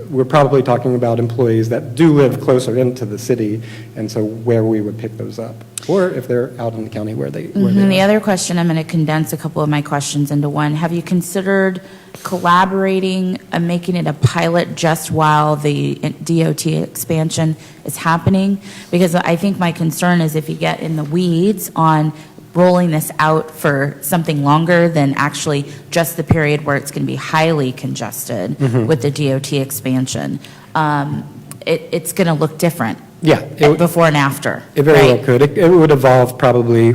we're probably talking about employees that do live closer into the city, and so where we would pick those up, or if they're out in the county where they And the are. other question, I'm going to condense a couple of my questions into one. Have you considered collaborating and making it a pilot just while the DOT expansion is happening? Because I think my concern is if you get in the weeds on rolling this out for something longer than actually just the period where it's going to be highly congested with the DOT expansion, it's going to look different. Yeah, Before and after. It very right? well could. It would evolve probably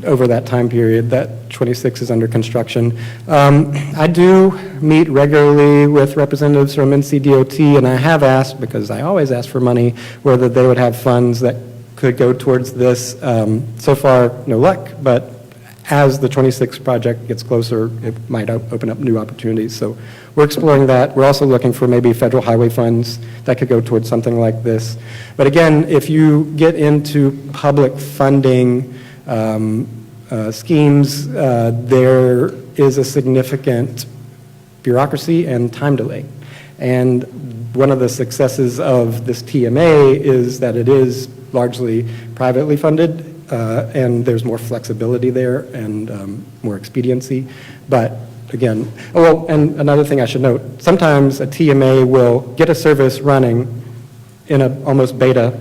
over that time period that 26 is under construction. I do meet regularly with representatives from NCDOT, and I have asked, because I always ask for money, whether they would have funds that could go towards this. So far, no luck, but as the 26 project gets closer, it might open up new opportunities. So we're exploring that. We're also looking for maybe federal highway funds that could go towards something like this. But again, if you get into public funding schemes, there is a significant bureaucracy and time delay. And one of the successes of this TMA is that it is largely privately funded, and there's more flexibility there and more expediency. But again, and another thing I should note, sometimes a TMA will get a service running in an almost beta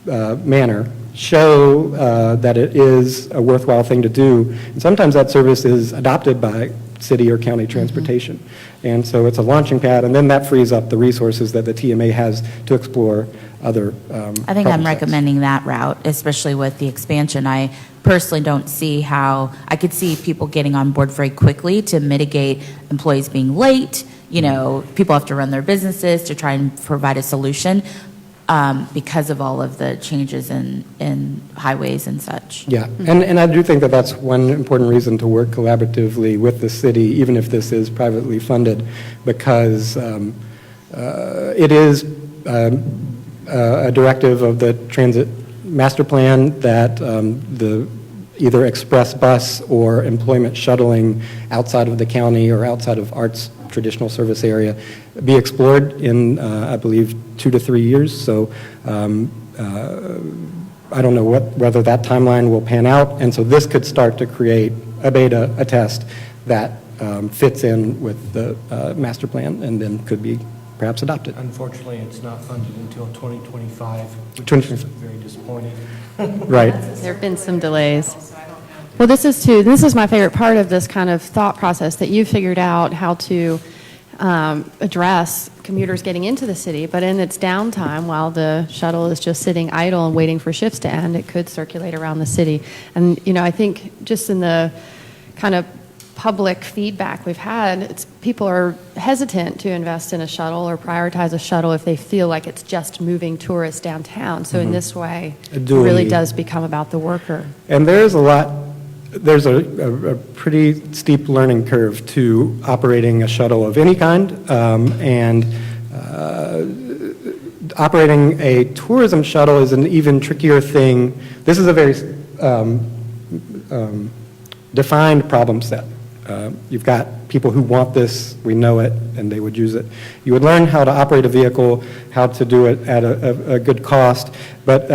manner, show that it is a worthwhile thing to do, and sometimes that service is adopted by city or county transportation. And so it's a launching pad, and then that frees up the resources that the TMA has to explore other I think I'm recommending that route, especially with the expansion. I personally don't see how, I could see people getting on board very quickly to mitigate employees being late. You know, people have to run their businesses to try and provide a solution because of all of the changes in highways and such. Yeah, and I do think that that's one important reason to work collaboratively with the city, even if this is privately funded, because it is a directive of the transit master plan that the either express bus or employment shuttling outside of the county or outside of ART's traditional service area be explored in, I believe, 2 to 3 years. So I don't know whether that timeline will pan out, and so this could start to create a beta, a test that fits in with the master plan and then could be perhaps adopted. Unfortunately, it's not funded until 2025, which 2025. is very disappointing. Right. There have been some delays. Well, this is my favorite part of this kind of thought process, that you figured out how to address commuters getting into the city, but in its downtime, while the shuttle is just sitting idle and waiting for shifts to end, it could circulate around the city. And, you know, I think just in the kind of public feedback we've had, people are hesitant to invest in a shuttle or prioritize a shuttle if they feel like it's just moving tourists downtown. So in this way, it really does become about the worker. And there's a pretty steep learning curve to operating a shuttle of any kind, and operating a tourism shuttle is an even trickier thing. This is a very defined problem set. You've got people who want this, we know it, and they would use it. You would learn how to operate a vehicle, how to do it at a good cost, but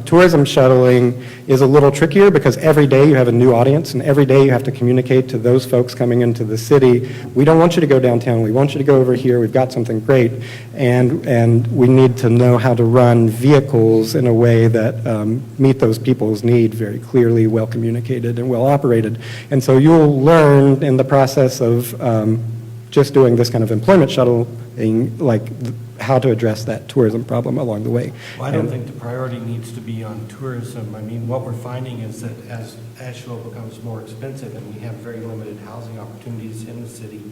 tourism shuttling is a little trickier because every day you have a new audience, and every day you have to communicate to those folks coming into the city, we don't want you to go downtown, we want you to go over here, we've got something great, and we need to know how to run vehicles in a way that meet those people's need very clearly, well communicated, and well operated. And so you'll learn in the process of just doing this kind of employment shuttling, like how to address that tourism problem along the way. Well, I don't think the priority needs to be on tourism. I mean, what we're finding is that as Asheville becomes more expensive and we have very limited housing opportunities in the city,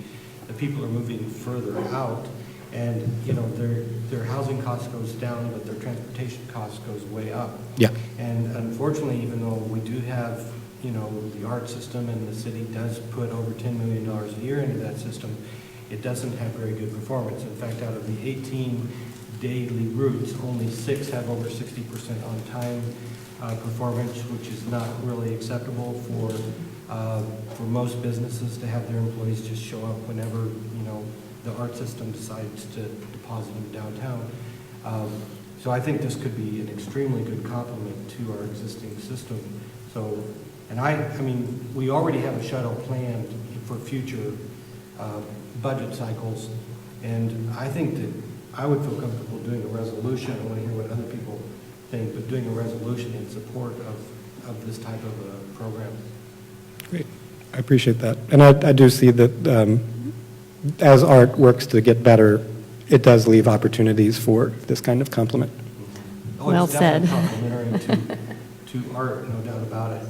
the people are moving further out, and, you know, their housing cost goes down, but their transportation cost goes way up. Yeah. And unfortunately, even though we do have, you know, the ART system, and the city does put over $10 million a year into that system, it doesn't have very good performance. In fact, out of the 18 daily routes, only 6 have over 60% on-time performance, which is not really acceptable for most businesses to have their employees just show up whenever, you know, the ART system decides to deposit them downtown. So I think this could be an extremely good complement to our existing system. So, and I mean, we already have a shuttle planned for future budget cycles, and I think that I would feel comfortable doing a resolution. I want to hear what other people think, but doing a resolution in support of this type of a program. Great. I appreciate that. And I do see that as ART works to get better, it does leave opportunities for this kind of complement. Oh, Well it's definitely said. complementary to ART, no doubt about it.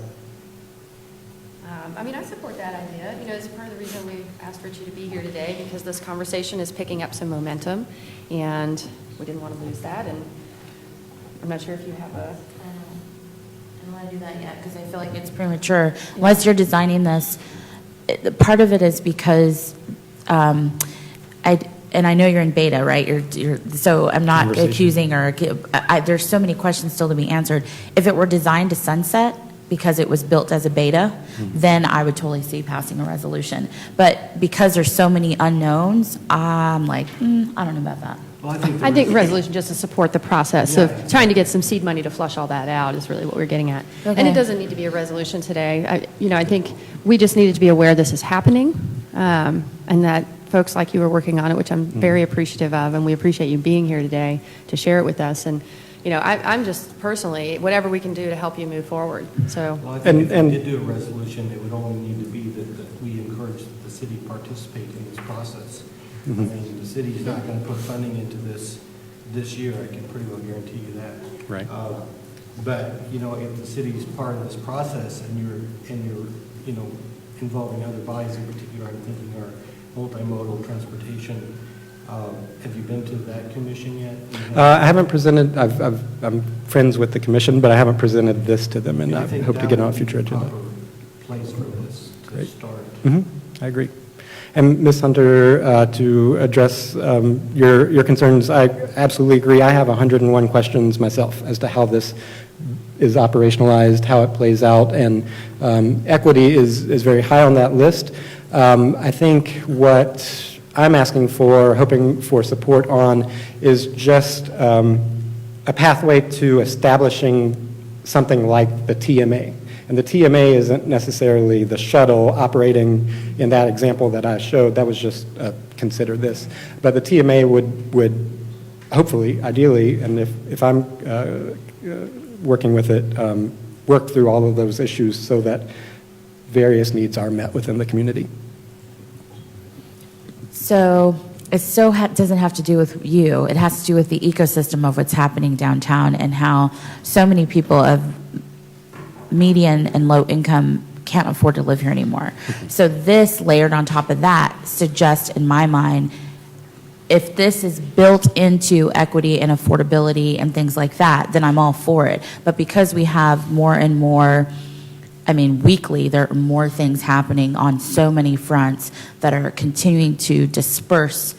I mean, I support that idea. You know, it's part of the reason we asked Richie to be here today, because this conversation is picking up some momentum, and we didn't want to lose that, and I'm not sure if you have a... I don't want to do that yet because I feel like it's premature. Unless you're designing this, part of it is because and I know you're in beta, right? So I'm not Conversation. accusing there's so many questions still to be answered. If it were designed to sunset because it was built as a beta, then I would totally see passing a resolution. But because there's so many unknowns, I'm like, I don't know about that. Well, I think resolution just to support the process of trying to get some seed money to flush all that out is really what we're getting at. And Okay. it doesn't need to be a resolution today. I think we just needed to be aware this is happening, and that folks like you are working on it, which I'm very appreciative of, and we appreciate you being here today to share it with us. And, I'm just personally, whatever we can do to help you move forward. So, Well, I think if we did do a resolution, it would only need to be that we encourage the city to participate in this process. I mean, the city's not going to put funding into this year, I can pretty well guarantee you that. Right. But, if the city's part of this process and you're involving other bodies in particular, I'm thinking our multimodal transportation, have you been to that commission yet? I haven't presented, I'm friends with the commission, but I haven't presented this to them, and I think hope to that get on a would be future the agenda. proper place for this to Great. start. I agree. And Ms. Hunter, to address your concerns, I absolutely agree. I have 101 questions myself as to how this is operationalized, how it plays out, and equity is very high on that list. I think what I'm asking for, hoping for support on, is just a pathway to establishing something like the TMA. And the TMA isn't necessarily the shuttle operating in that example that I showed. That was just consider this. But the TMA would hopefully, ideally, and if I'm working with it, work through all of those issues so that various needs are met within the community. So it doesn't have to do with you. It has to do with the ecosystem of what's happening downtown and how so many people of median and low income can't afford to live here anymore. So this layered on top of that suggests, in my mind, if this is built into equity and affordability and things like that, then I'm all for it. But because we have more and more, weekly, there are more things happening on so many fronts that are continuing to disperse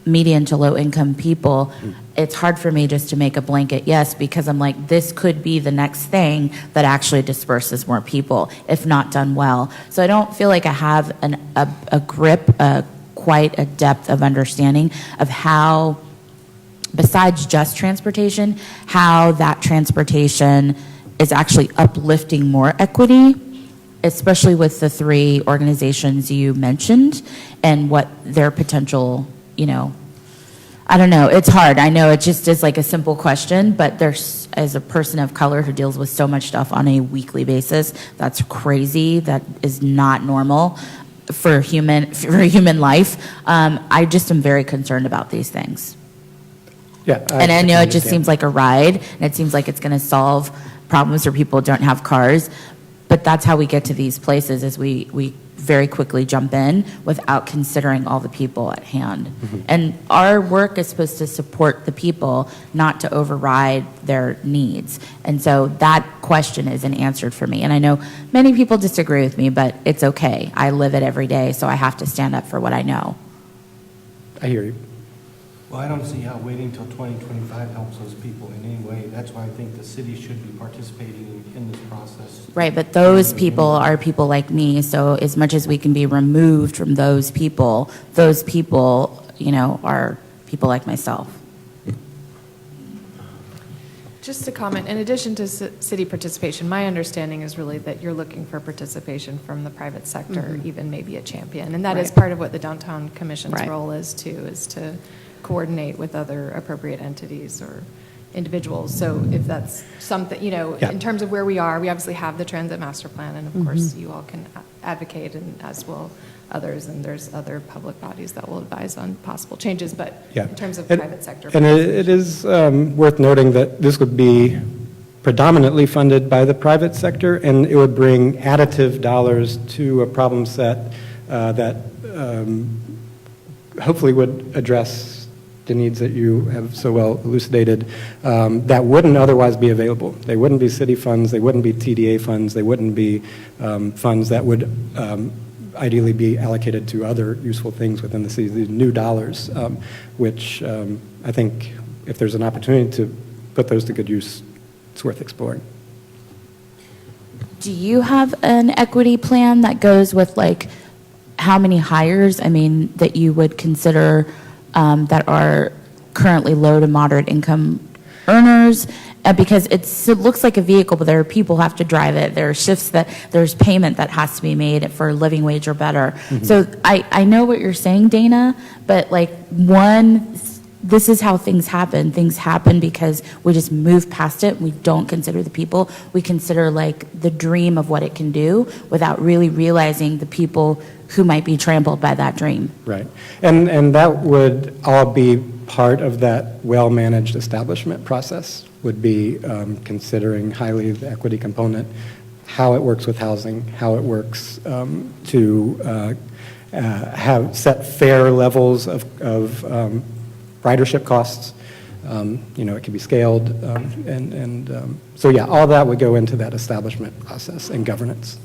median to low income people, it's hard for me just to make a blanket yes, because I'm like, this could be the next thing that actually disperses more people if not done well. So I don't feel like I have a grip, quite a depth of understanding of how, besides just transportation, how that transportation is actually uplifting more equity, especially with the three organizations you mentioned and what their potential, I don't know. It's hard. I know it just is like a simple question, but there's, as a person of color who deals with so much stuff on a weekly basis, that's crazy. That is not normal for human life. I just am very concerned about these things. Yeah, And I know it just understand. seems like a ride, and it seems like it's going to solve problems where people don't have cars, but that's how we get to these places, is we very quickly jump in without considering all the people at hand. And our work is supposed to support the people, not to override their needs. And so that question isn't answered for me. And I know many people disagree with me, but it's okay. I live it every day, so I have to stand up for what I know. I hear you. Well, I don't see how waiting till 2025 helps those people in any way. That's why I think the city should be participating in this process. Right, but those people are people like me, so as much as we can be removed from those people, are people like myself. Just to comment, in addition to city participation, my understanding is really that you're looking for participation from the private sector, even maybe a champion. And that is part of what the Downtown Commission's role is too, is to coordinate with other appropriate entities or individuals. So if that's something, in terms of where we are, we obviously have the transit master plan, and of course you all can advocate, and as will others, and there's other public bodies that will advise on possible changes, but in terms of private sector. And it is worth noting that this would be predominantly funded by the private sector, and it would bring additive dollars to a problem set that hopefully would address the needs that you have so well elucidated that wouldn't otherwise be available. They wouldn't be city funds, they wouldn't be TDA funds, they wouldn't be funds that would ideally be allocated to other useful things within the city, these new dollars, which I think if there's an opportunity to put those to good use, it's worth exploring. Do you have an equity plan that goes with like how many hires, I mean, that you would consider that are currently low to moderate income earners? Because it looks like a vehicle, but there are people who have to drive it. There are shifts that there's payment that has to be made for living wage or better. Mm-hmm. So I know what you're saying, Dana, but like this is how things happen. Things happen because we just move past it. We don't consider the people. We consider like the dream of what it can do without really realizing the people who might be trampled by that dream. Right. And that would all be part of that well-managed establishment process, would be considering highly the equity component, how it works with housing, how it works to have set fair levels of ridership costs. It can be scaled. So yeah, all that would go into that establishment process and governance.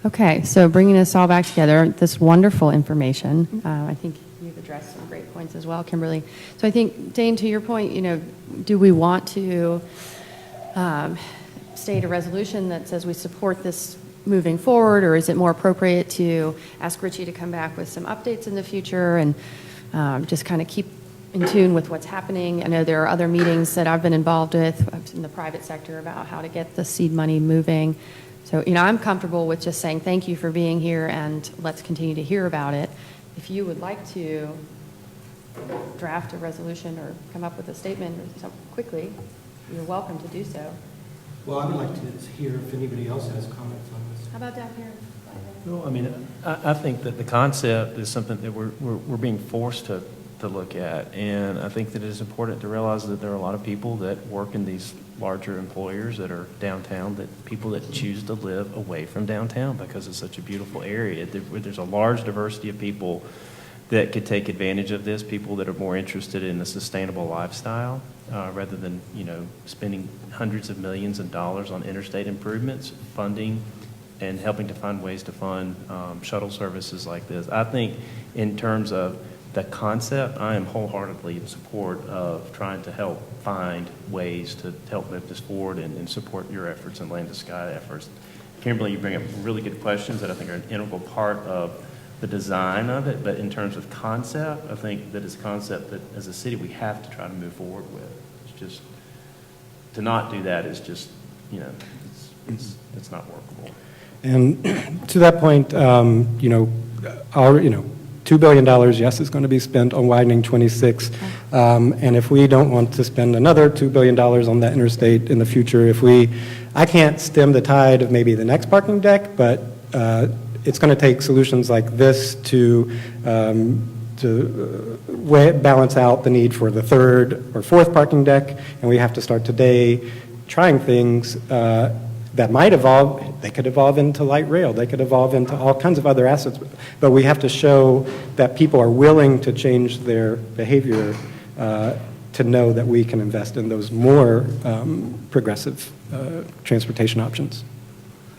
Okay, so bringing this all back together, this wonderful information, I think you've addressed some great points as well, Kimberly. So I think, Dane, to your point, do we want to state a resolution that says we support this moving forward, or is it more appropriate to ask Richie to come back with some updates in the future and just kind of keep in tune with what's happening? I know there are other meetings that I've been involved with in the private sector about how to get the seed money moving. So, I'm comfortable with just saying thank you for being here and let's continue to hear about it. If you would like to draft a resolution or come up with a statement or something quickly, you're welcome to do so. Well, I would like to hear if anybody else has comments on this. How about down here? No, I mean, I think that the concept is something that we're being forced to look at, and I think that it is important to realize that there are a lot of people that work in these larger employers that are downtown, that people that choose to live away from downtown because it's such a beautiful area. There's a large diversity of people that could take advantage of this, people that are more interested in a sustainable lifestyle rather than, spending hundreds of millions of dollars on interstate improvements, funding, and helping to find ways to fund shuttle services like this. I think in terms of the concept, I am wholeheartedly in support of trying to help find ways to help move this forward and support your efforts and Land to Sky efforts. Kimberly, you bring up really good questions that I think are an integral part of the design of it, but in terms of concept, I think that is a concept that as a city we have to try to move forward with. It's just, to not do that is just, it's not workable. And to that point, $2 billion, yes, is going to be spent on widening 26. And if we don't want to spend another $2 billion on that interstate in the future, I can't stem the tide of maybe the next parking deck, but it's going to take solutions like this to balance out the need for the third or fourth parking deck. And we have to start today trying things that might evolve. They could evolve into light rail. They could evolve into all kinds of other assets. But we have to show that people are willing to change their behavior to know that we can invest in those more progressive transportation options.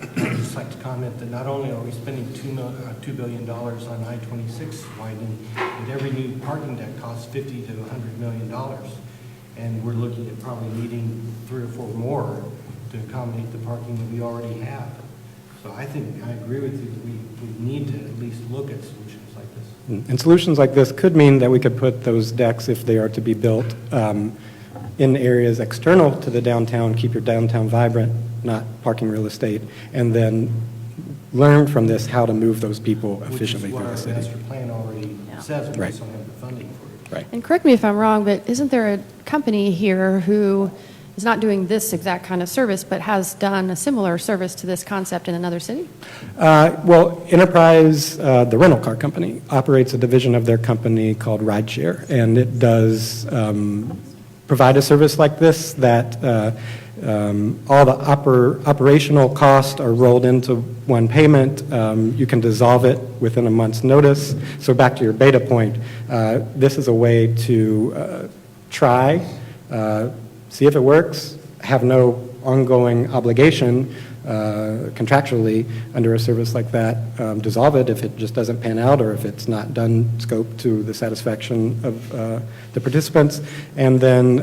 I'd just like to comment that not only are we spending $2 billion on I-26 widening, but every new parking deck costs $50 to $100 million. And we're looking at probably needing 3 or 4 more to accommodate the parking that we already have. So I think I agree with you that we need to at least look at solutions like this. And solutions like this could mean that we could put those decks, if they are to be built, in areas external to the downtown, keep your downtown vibrant, not parking real estate, and then learn from this how to move those people efficiently through the city. Which is what our master plan already says, we Right. just don't have the funding for it. Right. And correct me if I'm wrong, but isn't there a company here who is not doing this exact kind of service, but has done a similar service to this concept in another city? Well, Enterprise, the rental car company, operates a division of their company called Rideshare, and it does provide a service like this, that all the operational costs are rolled into one payment. You can dissolve it within a month's notice. So back to your beta point, this is a way to try, see if it works, have no ongoing obligation contractually under a service like that, dissolve it if it just doesn't pan out or if it's not done scope to the satisfaction of the participants. And then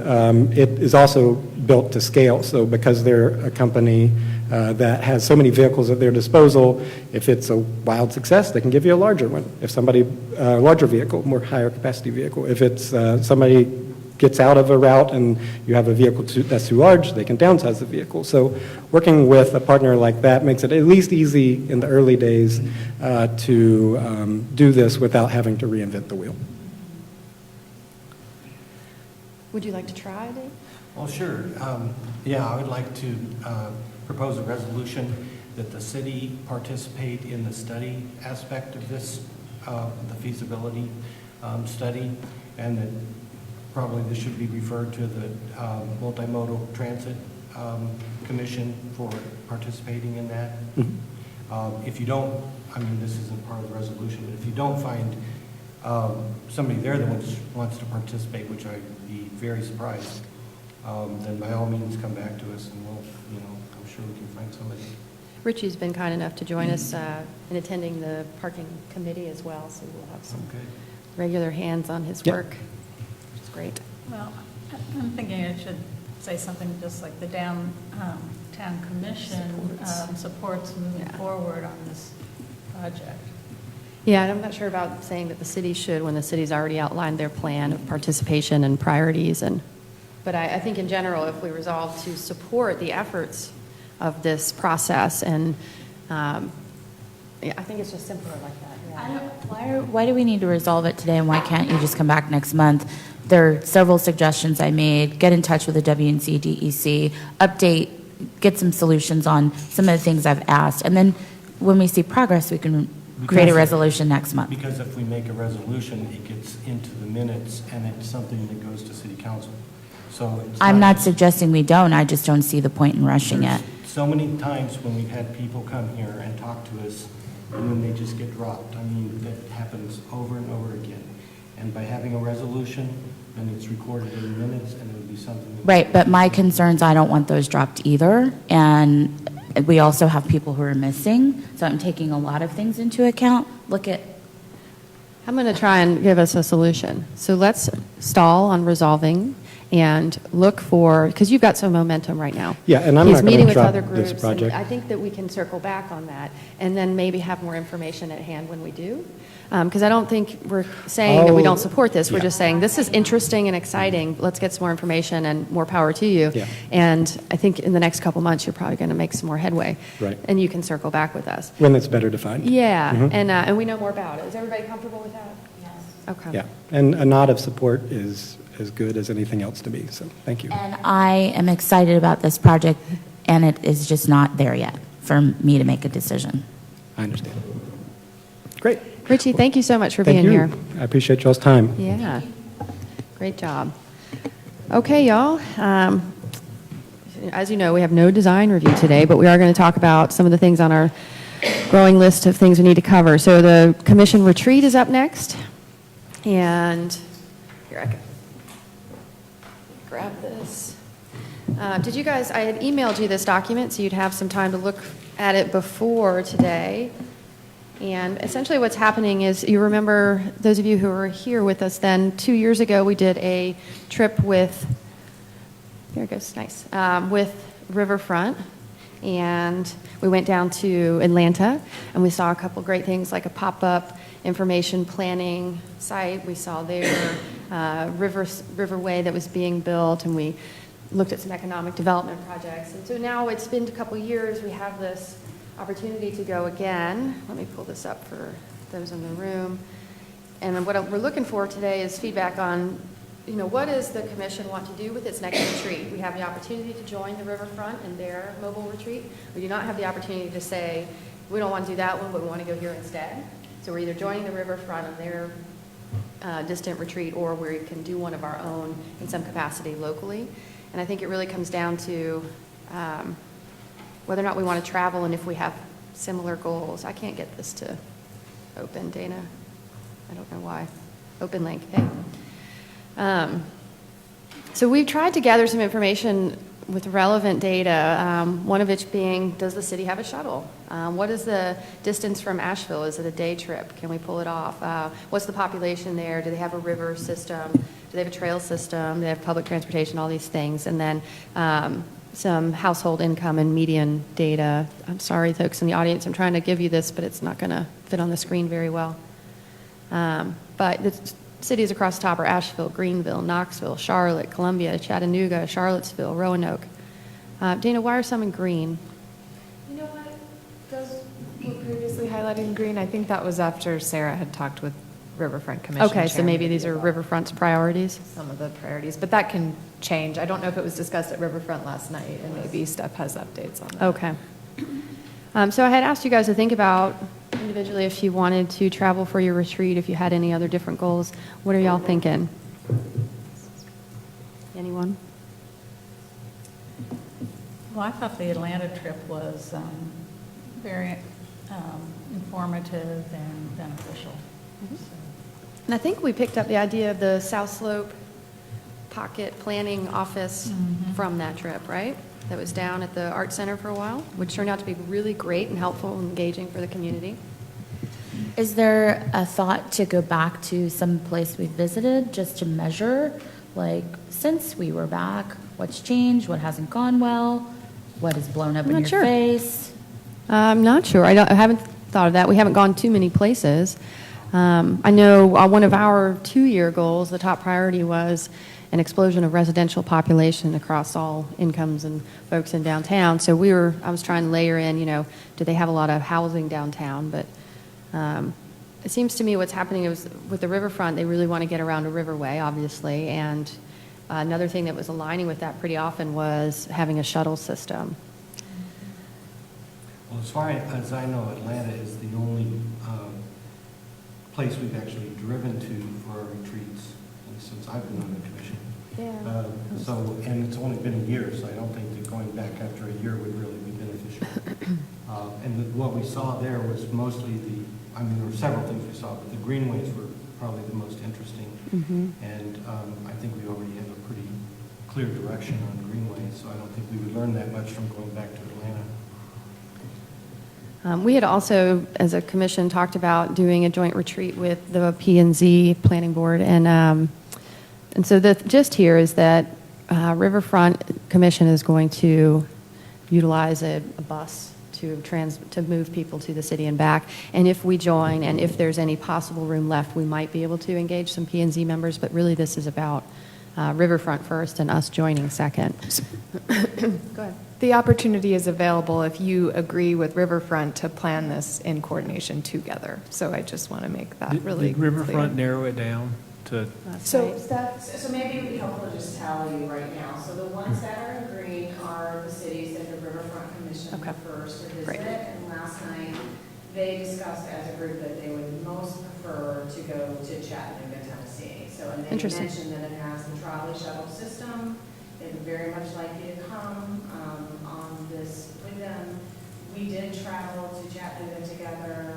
it is also built to scale. So because they're a company that has so many vehicles at their disposal, if it's a wild success, they can give you a larger one. If somebody, larger vehicle, more higher capacity vehicle. If it's somebody gets out of a route and you have a vehicle that's too large, they can downsize the vehicle. So working with a partner like that makes it at least easy in the early days to do this without having to reinvent the wheel. Would you like to try, Dave? Well, sure. Yeah, I would like to propose a resolution that the city participate in the study aspect of this, the feasibility study, and that probably this should be referred to the Multimodal Transit Commission for participating in that. If you don't, I mean, this isn't part of the resolution, but if you don't find somebody there that wants to participate, which I'd be very surprised, then by all means come back to us and we'll, I'm sure we can find somebody. Richie's been kind enough to join us in attending the parking committee as well, so we'll have some regular hands on his work, which is great. Well, I'm thinking it should say something just like the town commission supports moving forward on this project. Yeah, and I'm not sure about saying that the city should when the city's already outlined their plan of participation and priorities. But I think in general, if we resolve to support the efforts of this process, and I think it's just simpler like that. Yeah. Why do we need to resolve it today, and why can't you just come back next month? There are several suggestions I made. Get in touch with the WNC DEC, update, get some solutions on some of the things I've asked, and then when we see progress, we can create a resolution next month. Because if we make a resolution, it gets into the minutes and it's something that goes to city council. So it's I'm not suggesting we don't, I just don't see the point in rushing it. So many times when we've had people come here and talk to us, and then they just get dropped. I mean, that happens over and over again. And by having a resolution, then it's recorded in the minutes, and it would be something that... Right, but my concerns, I don't want those dropped either, and we also have people who are missing, so I'm taking a lot of things into account. I'm going to try and give us a solution. So let's stall on resolving and look for, because you've got some momentum right now. Yeah, and I'm He's not meeting going to with drop other this groups, project. and I think that we can circle back on that and then maybe have more information at hand when we do. Because I don't think we're saying that we don't support this. We're just saying this is interesting and exciting. Let's get some more information and more power to you. Yeah. And I think in the next couple months, you're probably going to make some more headway. Right. And you can circle back with us. When it's better defined. Yeah, Mhm. and we know more about it. Is everybody comfortable with that? Yes. Okay. Yeah, and a nod of support is as good as anything else to me, so thank you. And I am excited about this project, and it is just not there yet for me to make a decision. I understand. Great. Richie, thank you so much for Thank being you. here. I appreciate y'all's time. Yeah, great job. Okay, y'all. As you know, we have no design review today, but we are going to talk about some of the things on our growing list of things we need to cover. So the commission retreat is up next, and here I can grab this. Did you guys? I had emailed you this document, so you'd have some time to look at it before today. And essentially what's happening is, you remember, those of you who were here with us then, 2 years ago we did a trip with, here it goes, nice, with Riverfront. And we went down to Atlanta, and we saw a couple great things like a pop-up information planning site. We saw their riverway that was being built, and we looked at some economic development projects. And so now it's been a couple years, we have this opportunity to go again. Let me pull this up for those in the room. And what we're looking for today is feedback on, what does the commission want to do with its next retreat? We have the opportunity to join the Riverfront in their mobile retreat. We do not have the opportunity to say, we don't want to do that one, but we want to go here instead. So we're either joining the Riverfront on their distant retreat, or we can do one of our own in some capacity locally. And I think it really comes down to whether or not we want to travel and if we have similar goals. I can't get this to open, Dana. I don't know why. Open link, hey. So we've tried to gather some information with relevant data, one of which being, does the city have a shuttle? What is the distance from Asheville? Is it a day trip? Can we pull it off? What's the population there? Do they have a river system? Do they have a trail system? Do they have public transportation? All these things. And then some household income and median data. I'm sorry, folks in the audience, I'm trying to give you this, but it's not going to fit on the screen very well. But the cities across the top are Asheville, Greenville, Knoxville, Charlotte, Columbia, Chattanooga, Charlottesville, Roanoke. Dana, why are some in green? You know what? Those were previously highlighted in green. I think that was after Sarah had talked with Riverfront Commission. Okay, so maybe these are Riverfront's priorities? Some of the priorities, but that can change. I don't know if it was discussed at Riverfront last night, and maybe Steph has updates on that. Okay. So I had asked you guys to think about individually if you wanted to travel for your retreat, if you had any other different goals. What are y'all thinking? Anyone? Well, I thought the Atlanta trip was very informative and beneficial. So. And I think we picked up the idea of the South Slope Pocket Planning Office from that trip, right? That was down at the Art Center for a while, which turned out to be really great and helpful and engaging for the community. Is there a thought to go back to some place we visited just to measure, like, since we were back, what's changed, what hasn't gone well, what is blown up in your face? I'm not sure. I haven't thought of that. We haven't gone too many places. I know one of our 2-year goals, the top priority was an explosion of residential population across all incomes and folks in downtown. So I was trying to layer in, do they have a lot of housing downtown? But it seems to me what's happening is with the riverfront, they really want to get around a riverway, obviously. And another thing that was aligning with that pretty often was having a shuttle system. Well, as far as I know, Atlanta is the only place we've actually driven to for our retreats since I've been on the commission. Yeah. And it's only been a year, so I don't think that going back after a year would really be beneficial. What we saw there was mostly there were several things we saw, but the greenways were probably the most interesting. And I think we already have a pretty clear direction on greenways, so I don't think we would learn that much from going back to Atlanta. We had also, as a commission, talked about doing a joint retreat with the P&Z Planning Board, and so the gist here is that Riverfront Commission is going to utilize a bus to move people to the city and back. And if we join, and if there's any possible room left, we might be able to engage some P&Z members. But really, this is about Riverfront first and us joining second. Go ahead. The opportunity is available if you agree with Riverfront to plan this in coordination together. So I just want to make that really Did Riverfront clear. narrow it down to? So So maybe it would be helpful to just tell you right now. So the ones that are in green are the cities that the Riverfront Commission prefers to visit. Great. And last night, they discussed as a group that they would most prefer to go to Chattanooga, Tennessee. So, and they mentioned that it has the trolley shuttle system. They would very much like you to come on this with them. We did travel to Chattanooga together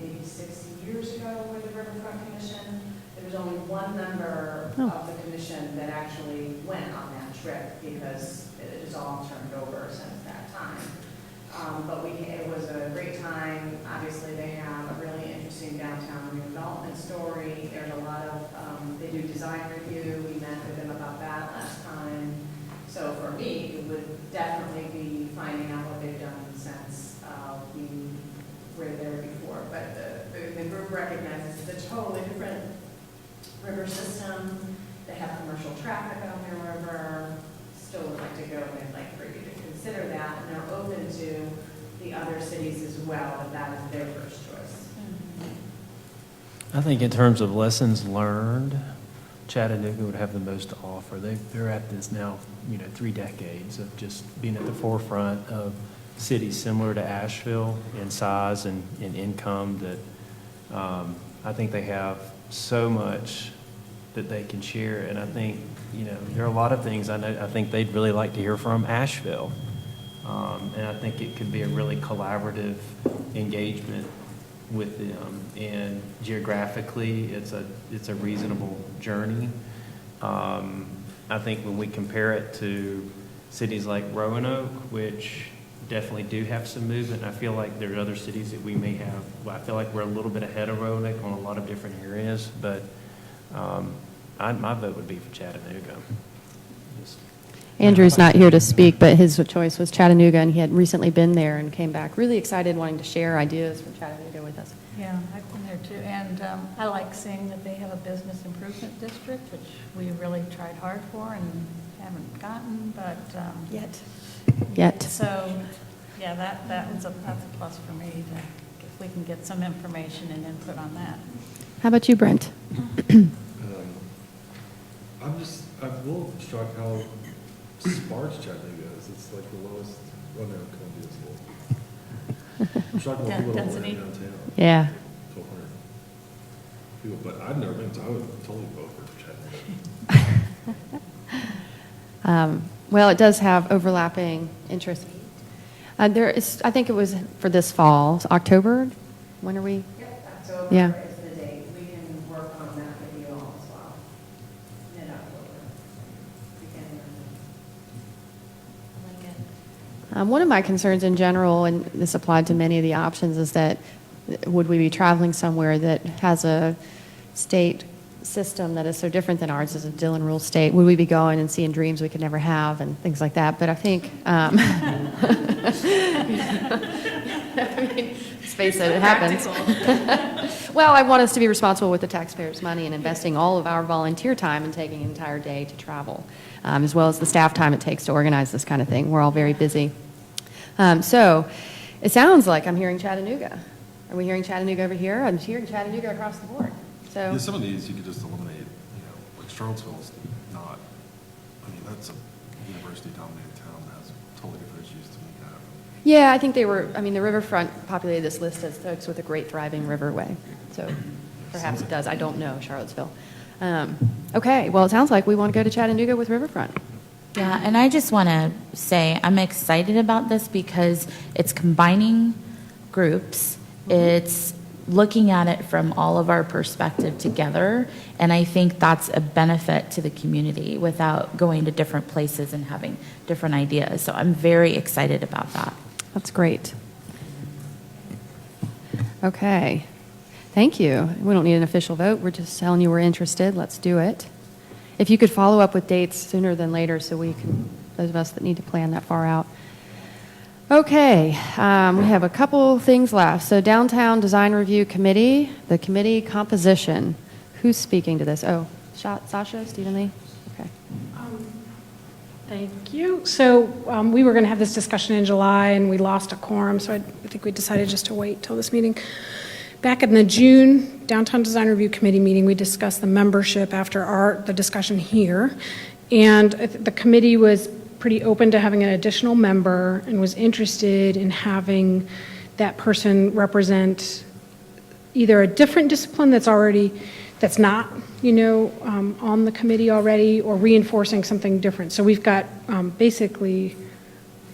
maybe 6 years ago with the Riverfront Commission. There was only one member of the commission that actually went on that trip because it is all turned over since that time. But it was a great time. Obviously, they have a really interesting downtown redevelopment story. There's a lot of, they do design review. We met with them about that last time. So for me, it would definitely be finding out what they've done since we were there before. But the group recognizes it's a totally different river system. They have commercial traffic on their river. Still would like to go, and they'd like for you to consider that. And they're open to the other cities as well, but that is their first choice. I think in terms of lessons learned, Chattanooga would have the most to offer. They're at this now, 3 decades of just being at the forefront of cities similar to Asheville in size and in income that I think they have so much that they can share, and I think, there are a lot of things I think they'd really like to hear from Asheville. And I think it could be a really collaborative engagement with them. And geographically, it's a reasonable journey. I think when we compare it to cities like Roanoke, which definitely do have some movement, I feel like there are other cities that we may have. Well, I feel like we're a little bit ahead of Roanoke on a lot of different areas, but my vote would be for Chattanooga. Andrew's not here to speak, but his choice was Chattanooga, and he had recently been there and came back really excited, wanting to share ideas from Chattanooga with us. Yeah, I've been there too, and I like seeing that they have a business improvement district, which we really tried hard for and haven't gotten, but. Yet. So, yeah, that's a plus for me, if we can get some information and input on that. How about you, Brent? I'm a little shocked how sparse Chattanooga is. It's like the lowest, well, no, Columbia's low. I'm shocked how little Density. downtown. Yeah. 1,200 people, but I've never been, so I would totally vote for Chattanooga. Well, it does have overlapping interests. There is, I think it was for this fall, it's October. When are we? Yep, October Yeah. is the date. We can work on that with you all as well. Mid-October. Beginning of One of my concerns in general, and this applied to many of the options, is that would we be traveling somewhere that has a state system that is so different than ours as a Dillon Rule state? Would we be going and seeing dreams we could never have and things like that? But I think, I mean, let's face it, it happens. Well, I want us to be responsible with the taxpayers' money and investing all of our volunteer time and taking an entire day to travel, as well as the staff time it takes to organize this kind of thing. We're all very busy. So it sounds like I'm hearing Chattanooga. Are we hearing Chattanooga over here? I'm hearing Chattanooga across the board. So Yeah, some of these you could just eliminate, like Charlottesville's not, I mean, that's a university-dominated town that has totally different issues to make happen. yeah, I think the riverfront populated this list as folks with a great thriving riverway. So perhaps it does. I don't know, Charlottesville. Okay, well, it sounds like we want to go to Chattanooga with riverfront. Yeah, and I just want to say I'm excited about this because it's combining groups. It's looking at it from all of our perspective together, and I think that's a benefit to the community without going to different places and having different ideas. So I'm very excited about that. That's great. Okay. Thank you. We don't need an official vote. We're just telling you we're interested. Let's do it. If you could follow up with dates sooner than later so we can, those of us that need to plan that far out. Okay, we have a couple things left. So Downtown Design Review Committee, the committee composition. Who's speaking to this? Oh, Sasha, Stephen Lee? Okay. Thank you. So we were going to have this discussion in July, and we lost a quorum, so I think we decided just to wait till this meeting. Back in the June Downtown Design Review Committee meeting, we discussed the membership after the discussion here, and the committee was pretty open to having an additional member and was interested in having that person represent either a different discipline that's not, on the committee already, or reinforcing something different. So we've got basically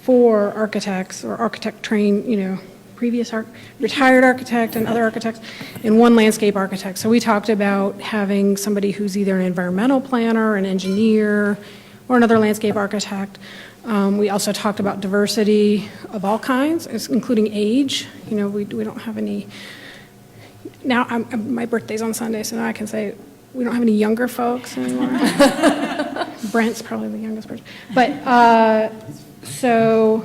4 architects or architect trained, previous retired architect and other architects, and 1 landscape architect. So we talked about having somebody who's either an environmental planner, an engineer, or another landscape architect. We also talked about diversity of all kinds, including age. We don't have any. Now, my birthday's on Sunday, so now I can say we don't have any younger folks anymore. Brent's probably the youngest person. But, so,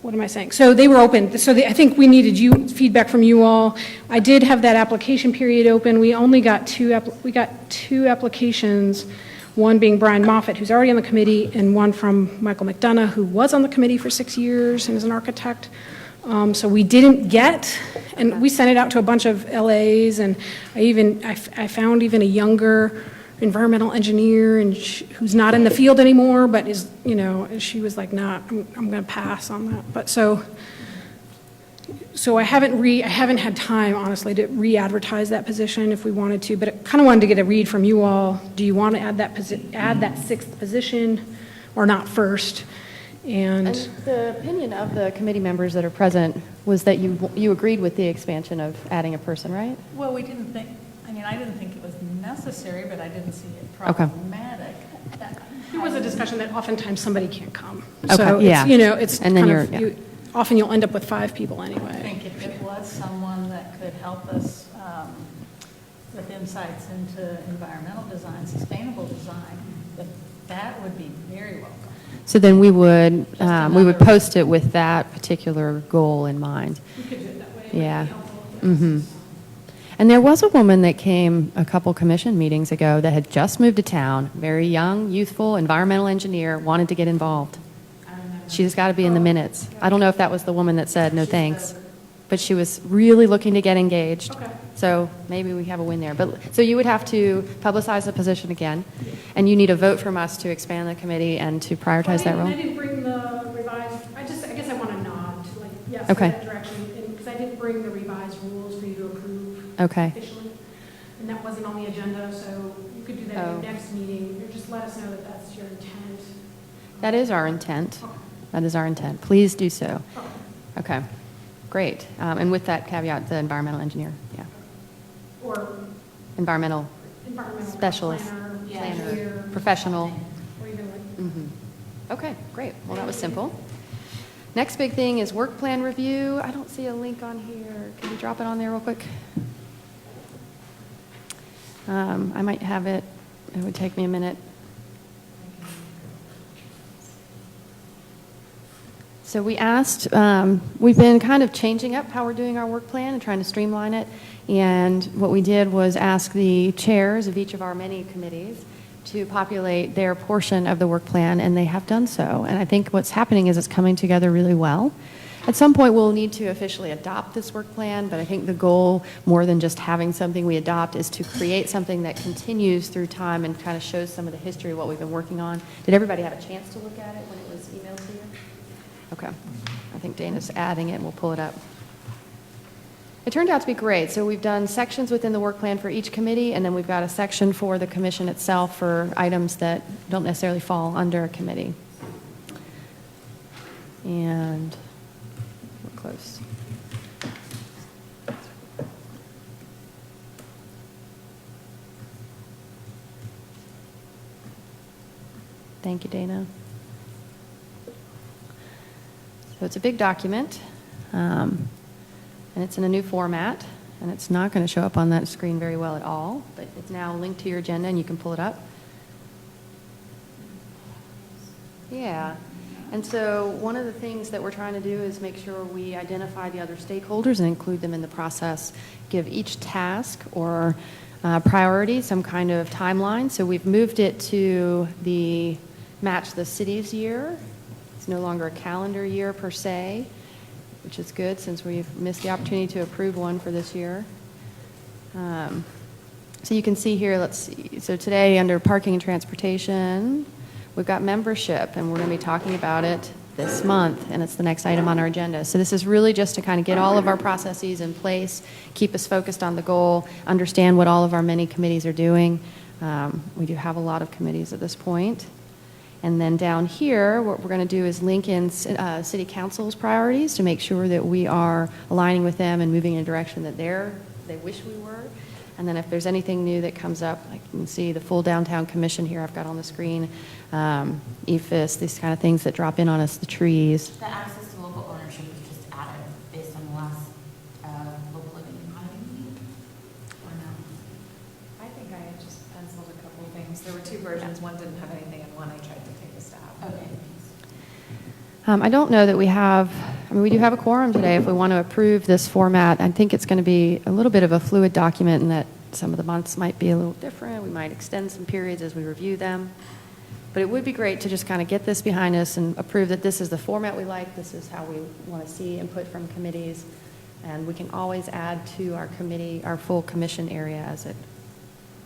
what am I saying? So they were open. So I think we needed feedback from you all. I did have that application period open. We only got two applications, one being Brian Moffett, who's already on the committee, and one from Michael McDonough, who was on the committee for 6 years and is an architect. So we didn't get, and we sent it out to a bunch of LAs, and I found even a younger environmental engineer who's not in the field anymore, but she was like, nah, I'm going to pass on that. But so So I haven't had time, honestly, to re-advertise that position if we wanted to, but I kind of wanted to get a read from you all. Do you want to add that sixth position or not first? And the opinion of the committee members that are present was that you agreed with the expansion of adding a person, right? Well, we didn't think, I didn't think it was necessary, but I didn't see it problematic. There was a discussion that oftentimes somebody can't come. Okay, So yeah. it's And then kind of, often you'll end up with 5 people I anyway. think if it was someone that could help us with insights into environmental design, sustainable design, that would be very welcome. So then we would another- post it with that particular goal in mind. We could do it that way. Yeah. Mm-hmm. And there was a woman that came a couple commission meetings ago that had just moved to town, very young, youthful, environmental engineer, wanted to get involved. She's got to be in the minutes. I don't know if that was the woman that said no thanks, but she was really looking to get engaged. Okay. So maybe we have a win there. But so you would have to publicize the position again, and you need a vote from us to expand the committee and to prioritize that role. I didn't bring the revised, I guess I want to nod to yes, Okay. go that direction, because I didn't bring the revised rules for you to approve Okay. officially. And that wasn't on the agenda, so you could do that at Oh. your next meeting, or just let us know that that's your intent. That is our intent. Okay. That is our intent. Please do so. Okay. Okay, great. And with that caveat, the environmental engineer, yeah. Or Environmental environmental specialist, planner, planner, engineer, professional. or even Okay, great. Well, that was simple. Next big thing is work plan review. I don't see a link on here. Can you drop it on there real quick? I might have it. It would take me a minute. So we asked, we've been kind of changing up how we're doing our work plan and trying to streamline it. And what we did was ask the chairs of each of our many committees to populate their portion of the work plan, and they have done so. And I think what's happening is it's coming together really well. At some point, we'll need to officially adopt this work plan, but I think the goal, more than just having something we adopt, is to create something that continues through time and kind of shows some of the history of what we've been working on. Did everybody have a chance to look at it when it was emailed to you? Okay. I think Dana's adding it, and we'll pull it up. It turned out to be great. So we've done sections within the work plan for each committee, and then we've got a section for the commission itself for items that don't necessarily fall under a committee. And we're close. Thank you, Dana. So it's a big document, and it's in a new format, and it's not going to show up on that screen very well at all, but it's now linked to your agenda, and you can pull it up. Yeah, and so one of the things that we're trying to do is make sure we identify the other stakeholders and include them in the process, give each task or priority some kind of timeline. So we've moved it to match the city's year. It's no longer a calendar year per se, which is good since we've missed the opportunity to approve one for this year. So you can see here, let's see. So today under parking and transportation, we've got membership, and we're going to be talking about it this month, and it's the next item on our agenda. So this is really just to kind of get all of our processes in place, keep us focused on the goal, understand what all of our many committees are doing. We do have a lot of committees at this point. And then down here, what we're going to do is link in City Council's priorities to make sure that we are aligning with them and moving in a direction that they wish we were. And then if there's anything new that comes up, I can see the full downtown commission here I've got on the screen, EFIS, these kind of things that drop in on us, the trees. The access to local ownership was just added based on the last local living economy meeting, or no? I think I had just penciled a couple of things. There were two versions. One didn't have anything, and one I tried to take a stab. Okay. I don't know that we have, we do have a quorum today if we want to approve this format. I think it's going to be a little bit of a fluid document in that some of the months might be a little different. We might extend some periods as we review them. But it would be great to just kind of get this behind us and approve that this is the format we like, this is how we want to see input from committees, and we can always add to our committee, our full commission area as it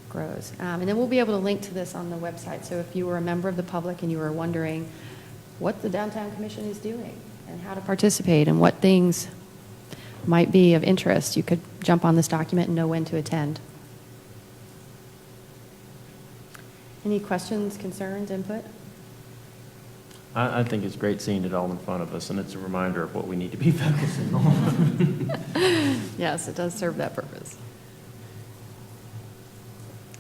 grows. And then we'll be able to link to this on the website. So if you were a member of the public and you were wondering what the Downtown Commission is doing and how to participate and what things might be of interest, you could jump on this document and know when to attend. Any questions, concerns, input? I think it's great seeing it all in front of us, and it's a reminder of what we need to be focusing on. Yes, it does serve that purpose.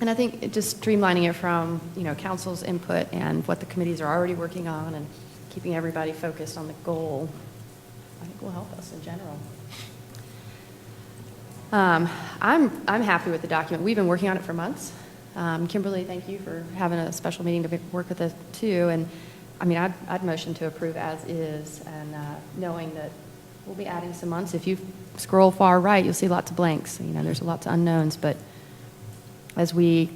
And I think just streamlining it from, council's input and what the committees are already working on and keeping everybody focused on the goal, I think will help us in general. I'm happy with the document. We've been working on it for months. Kimberly, thank you for having a special meeting to work with us too. And I'd motion to approve as is, and knowing that we'll be adding some months. If you scroll far right, you'll see lots of blanks. There's lots of unknowns, but as we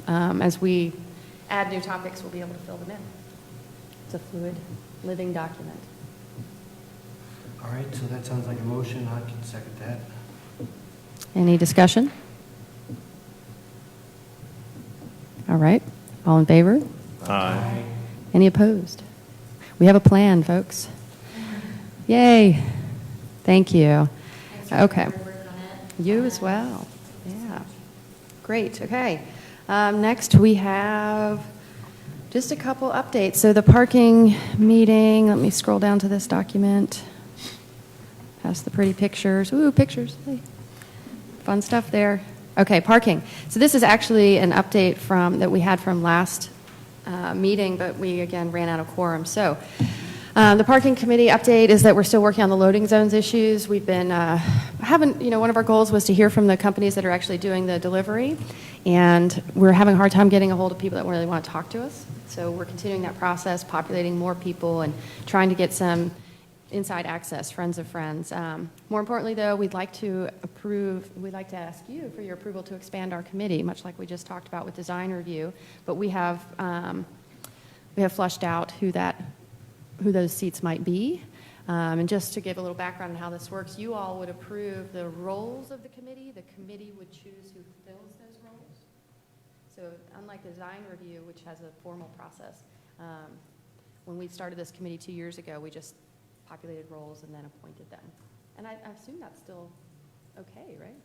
add new topics, we'll be able to fill them in. It's a fluid, living document. All right, so that sounds like a motion. I can second that. Any discussion? All right, all in favor? Aye. Any opposed? We have a plan, folks. Yay. Thank you. Okay. You as well. Yeah. Great. Okay. Next, we have just a couple updates. So the parking meeting, let me scroll down to this document. Past the pretty pictures. Ooh, pictures. Hey. Fun stuff there. Okay, parking. So this is actually an update that we had from last meeting, but we again ran out of quorum. So the parking committee update is that we're still working on the loading zones issues. We've been one of our goals was to hear from the companies that are actually doing the delivery, and we're having a hard time getting a hold of people that really want to talk to us. So we're continuing that process, populating more people and trying to get some inside access, friends of friends. More importantly, though, we'd like to ask you for your approval to expand our committee, much like we just talked about with design review. But we have flushed out who those seats might be. And just to give a little background on how this works, you all would approve the roles of the committee. The committee would choose who fills those roles. So unlike design review, which has a formal process, when we started this committee 2 years ago, we just populated roles and then appointed them. And I assume that's still okay, right?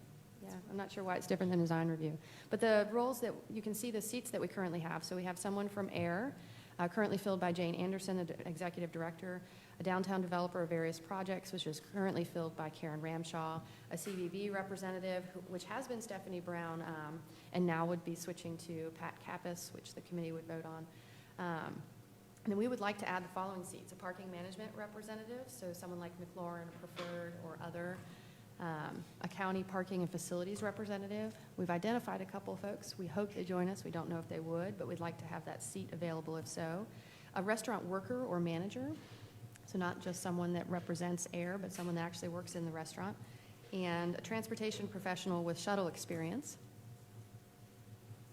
Yeah, I'm not sure why it's different than design review. But the roles that you can see, the seats that we currently have. So we have someone from AIR, currently filled by Jane Anderson, the executive director, a downtown developer of various projects, which is currently filled by Karen Ramshaw, a CVB representative, which has been Stephanie Brown, and now would be switching to Pat Kappas, which the committee would vote on. And then we would like to add the following seats: a parking management representative, so someone like McLaurin, Preferred, or other, a county parking and facilities representative. We've identified a couple of folks. We hope they join us. We don't know if they would, but we'd like to have that seat available if so. A restaurant worker or manager, so not just someone that represents AIR, but someone that actually works in the restaurant. And a transportation professional with shuttle experience.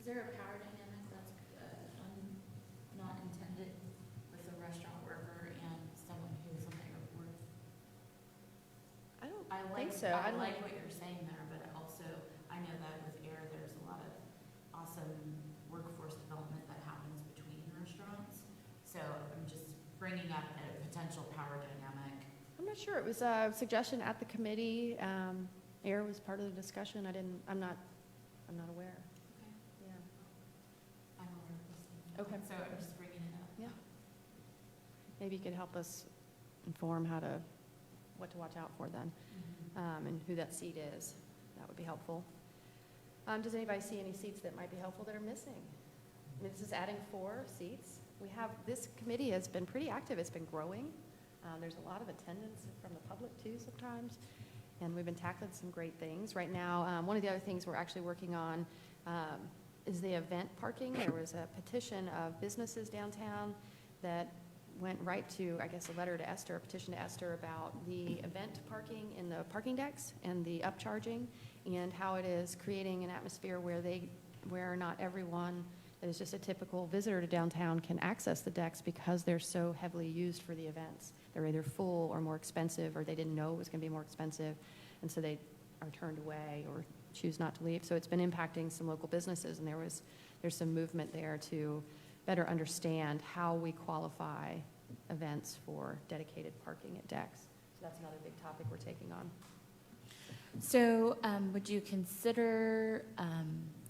Is there a power dynamic that's not intended with a restaurant worker and someone who's on the airport? I think so. I like what you're saying there, but also I know that with AIR, there's a lot of awesome workforce development that happens between restaurants. So I'm just bringing up a potential power dynamic. I'm not sure. It was a suggestion at the committee. AIR was part of the discussion. I'm not aware. Okay. Yeah. I'm aware of this. Okay. So I'm just bringing it up. Yeah. Maybe you could help us inform what to watch out for then, and who that seat is. That would be helpful. Does anybody see any seats that might be helpful that are missing? This is adding 4 seats. This committee has been pretty active. It's been growing. There's a lot of attendance from the public too sometimes, and we've been tackling some great things. Right now, one of the other things we're actually working on is the event parking. There was a petition of businesses downtown that went right to, I guess, a petition to Esther about the event parking in the parking decks and the upcharging, and how it is creating an atmosphere where not everyone that is just a typical visitor to downtown can access the decks because they're so heavily used for the events. They're either full or more expensive, or they didn't know it was going to be more expensive, and so they are turned away or choose not to leave. So it's been impacting some local businesses, and there's some movement there to better understand how we qualify events for dedicated parking at decks. So that's another big topic we're taking on. So would you consider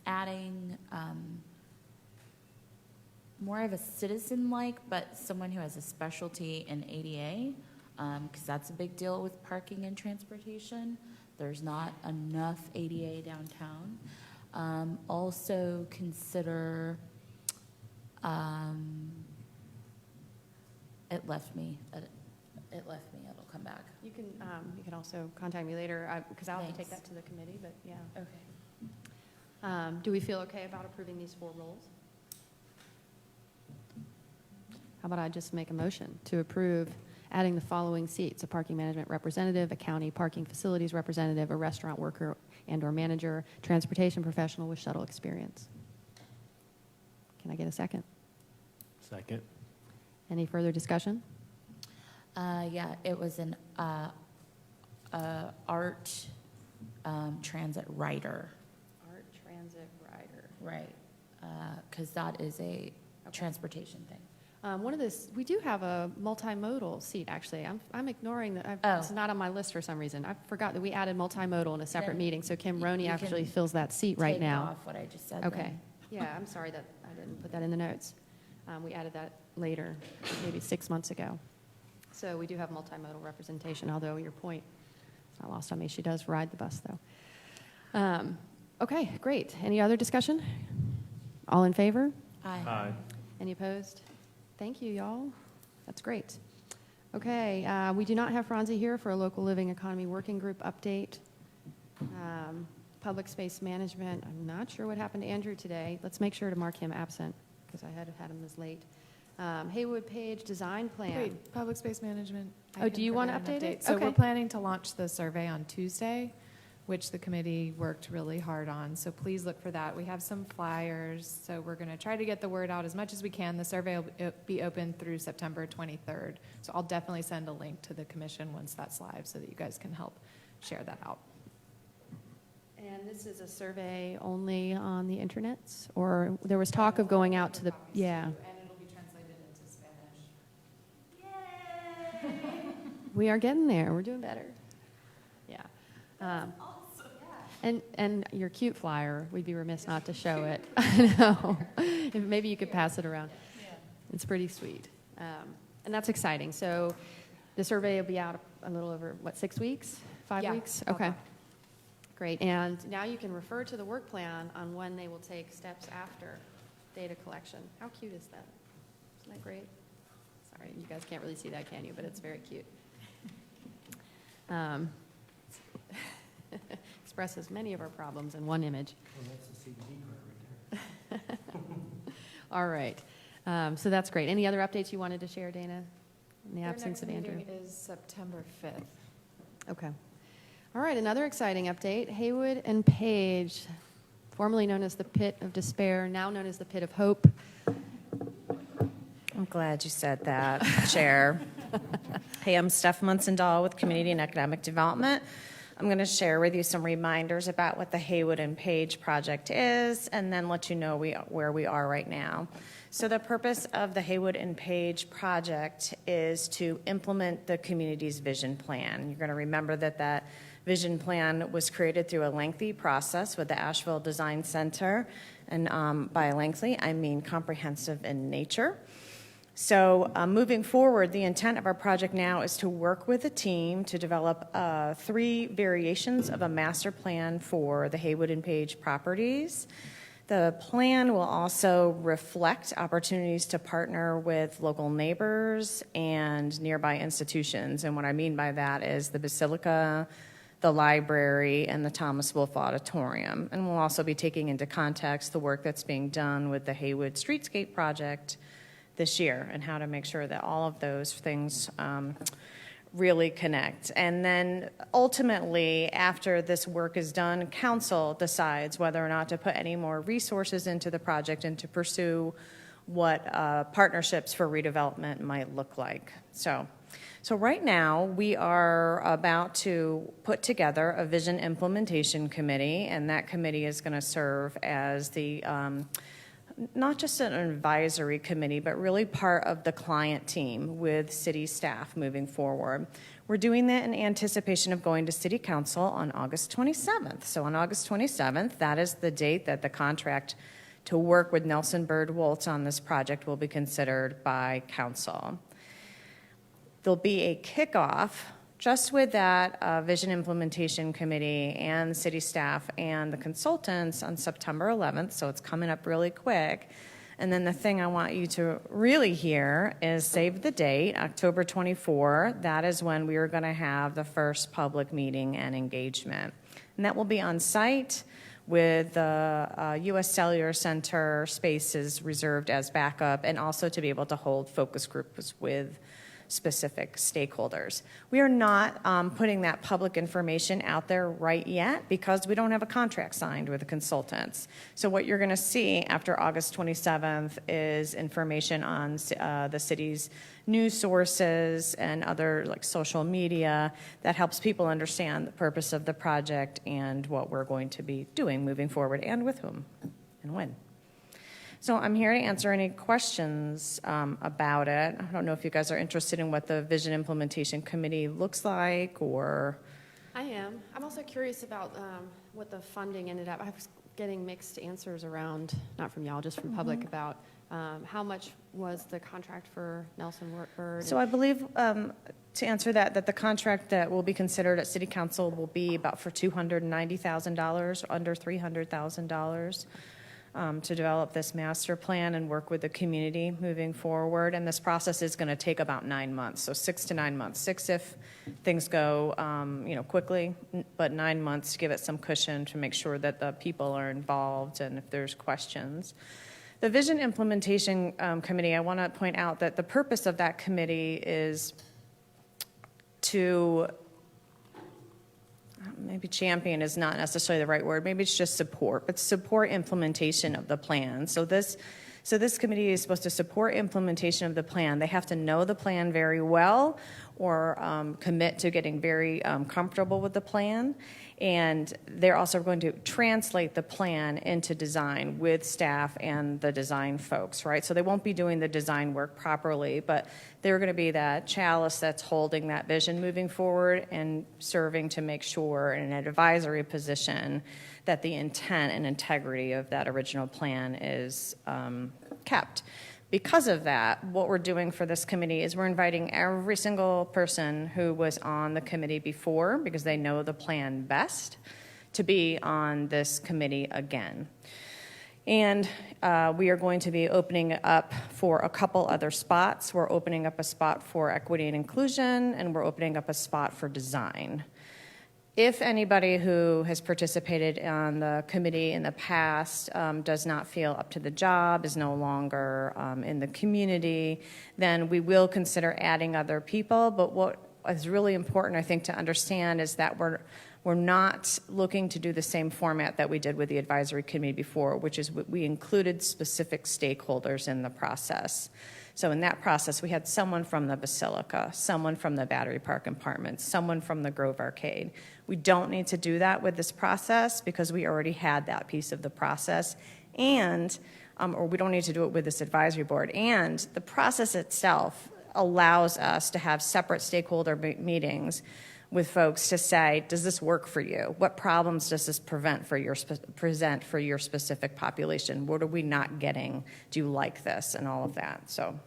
adding more of a citizen-like, but someone who has a specialty in ADA? Because that's a big deal with parking and transportation. There's not enough ADA downtown. Also consider, it left me, it'll come back. You can also contact me later, because I'll have to take Thanks. that to the committee, but yeah. Okay. Do we feel okay about approving these 4 roles? How about I just make a motion to approve adding the following seats: a parking management representative, a county parking facilities representative, a restaurant worker and/or manager, transportation professional with shuttle experience. Can I get a second? Second. Any further discussion? Yeah, it was an art transit rider. Art transit rider. Right, because that is a transportation thing. One of this, we do have a multimodal seat, actually. I'm ignoring that. Oh. It's not on my list for some reason. I forgot that we added multimodal in a separate Then meeting, so Kim you Roney can actually fills that seat right Take now. off what I just said. Okay. then. Yeah, I'm sorry that I didn't put that in the notes. We added that later, maybe 6 months ago. So we do have multimodal representation, although your point is not lost on me. She does ride the bus, though. Okay, great. Any other discussion? All in favor? Aye. Any opposed? Thank you, y'all. That's great. Okay, we do not have Franzi here for a local living economy working group update. Public space management, I'm not sure what happened to Andrew today. Let's make sure to mark him absent, because I had him as late. Haywood Page design plan. Wait, public space management. I Oh, do can you want to provide an update it? So Okay. we're planning to launch the survey on Tuesday, which the committee worked really hard on. So please look for that. We have some flyers, so we're going to try to get the word out as much as we can. The survey will be open through September 23rd. So I'll definitely send a link to the commission once that's live so that you guys can help share that out. And this is a survey only on the internets? Or there was talk of going out to the, yeah. And it'll be translated into Spanish. We are getting there. We're doing better. Yeah. And your cute flyer, we'd be remiss not to show it. I know. If maybe you could pass it around. It's pretty sweet. And that's exciting. So the survey will be out a little over, 6 weeks? 5 Yeah, weeks? about Okay. that. Great. And now you can refer to the work plan on when they will take steps after data collection. How cute is that? Isn't that great? Sorry, you guys can't really see that, can you? But it's very cute. Expresses many of our problems in one image. Well, that's the CBD card right there. All right. So that's great. Any other updates you wanted to share, Dana, in the absence of Andrew? Their next meeting is September 5th. Okay. All right, another exciting update. Haywood and Page, formerly known as the Pit of Despair, now known as the Pit of Hope. I'm glad you said that, Chair. Hey, I'm Steph Munzendahl with Community and Economic Development. I'm going to share with you some reminders about what the Haywood and Page project is, and then let you know where we are right now. So the purpose of the Haywood and Page project is to implement the community's vision plan. You're going to remember that vision plan was created through a lengthy process with the Asheville Design Center, and by lengthy, I mean comprehensive in nature. So moving forward, the intent of our project now is to work with a team to develop 3 variations of a master plan for the Haywood and Page properties. The plan will also reflect opportunities to partner with local neighbors and nearby institutions. And what I mean by that is the Basilica, the library, and the Thomas Wolfe Auditorium. And we'll also be taking into context the work that's being done with the Haywood Streetscape project this year and how to make sure that all of those things really connect. And then ultimately, after this work is done, council decides whether or not to put any more resources into the project and to pursue what partnerships for redevelopment might look like. So right now, we are about to put together a vision implementation committee, and that committee is going to serve as the not just an advisory committee, but really part of the client team with city staff moving forward. We're doing that in anticipation of going to City Council on August 27th. So on August 27th, that is the date that the contract to work with Nelson Bird Woltz on this project will be considered by council. There'll be a kickoff just with that Vision Implementation Committee and city staff and the consultants on September 11th, so it's coming up really quick. And then the thing I want you to really hear is save the date, October 24. That is when we are going to have the first public meeting and engagement. And that will be on site with the U.S. Cellular Center spaces reserved as backup, and also to be able to hold focus groups with specific stakeholders. We are not putting that public information out there right yet because we don't have a contract signed with the consultants. So what you're going to see after August 27th is information on the city's news sources and other like social media that helps people understand the purpose of the project and what we're going to be doing moving forward and with whom and when. So I'm here to answer any questions about it. I don't know if you guys are interested in what the Vision Implementation Committee looks like, or... I am. I'm also curious about what the funding ended up. I was getting mixed answers around, not from y'all, just from public, about how much was the contract for Nelson Bird? So I believe, to answer that the contract that will be considered at City Council will be about for $290,000, under $300,000. To develop this master plan and work with the community moving forward. And this process is going to take about 9 months, so 6 to 9 months. 6 if things go, quickly, but 9 months to give it some cushion to make sure that the people are involved and if there's questions. The Vision Implementation Committee, I want to point out that the purpose of that committee is to maybe champion is not necessarily the right word. Maybe it's just support, but support implementation of the plan. So this committee is supposed to support implementation of the plan. They have to know the plan very well or commit to getting very comfortable with the plan. And they're also going to translate the plan into design with staff and the design folks, right? So they won't be doing the design work properly, but they're going to be that chalice that's holding that vision moving forward and serving to make sure in an advisory position that the intent and integrity of that original plan is kept. Because of that, what we're doing for this committee is we're inviting every single person who was on the committee before, because they know the plan best, to be on this committee again. And we are going to be opening up for a couple other spots. We're opening up a spot for equity and inclusion, and we're opening up a spot for design. If anybody who has participated on the committee in the past does not feel up to the job, is no longer in the community, then we will consider adding other people. But what is really important, I think, to understand is that we're not looking to do the same format that we did with the advisory committee before, which is we included specific stakeholders in the process. So in that process, we had someone from the Basilica, someone from the Battery Park Apartments, someone from the Grove Arcade. We don't need to do that with this process because we already had that piece of the process, and or we don't need to do it with this advisory board. And the process itself allows us to have separate stakeholder meetings with folks to say, does this work for you? What problems does this present for your specific population? What are we not getting? Do you like this? And all of that. So,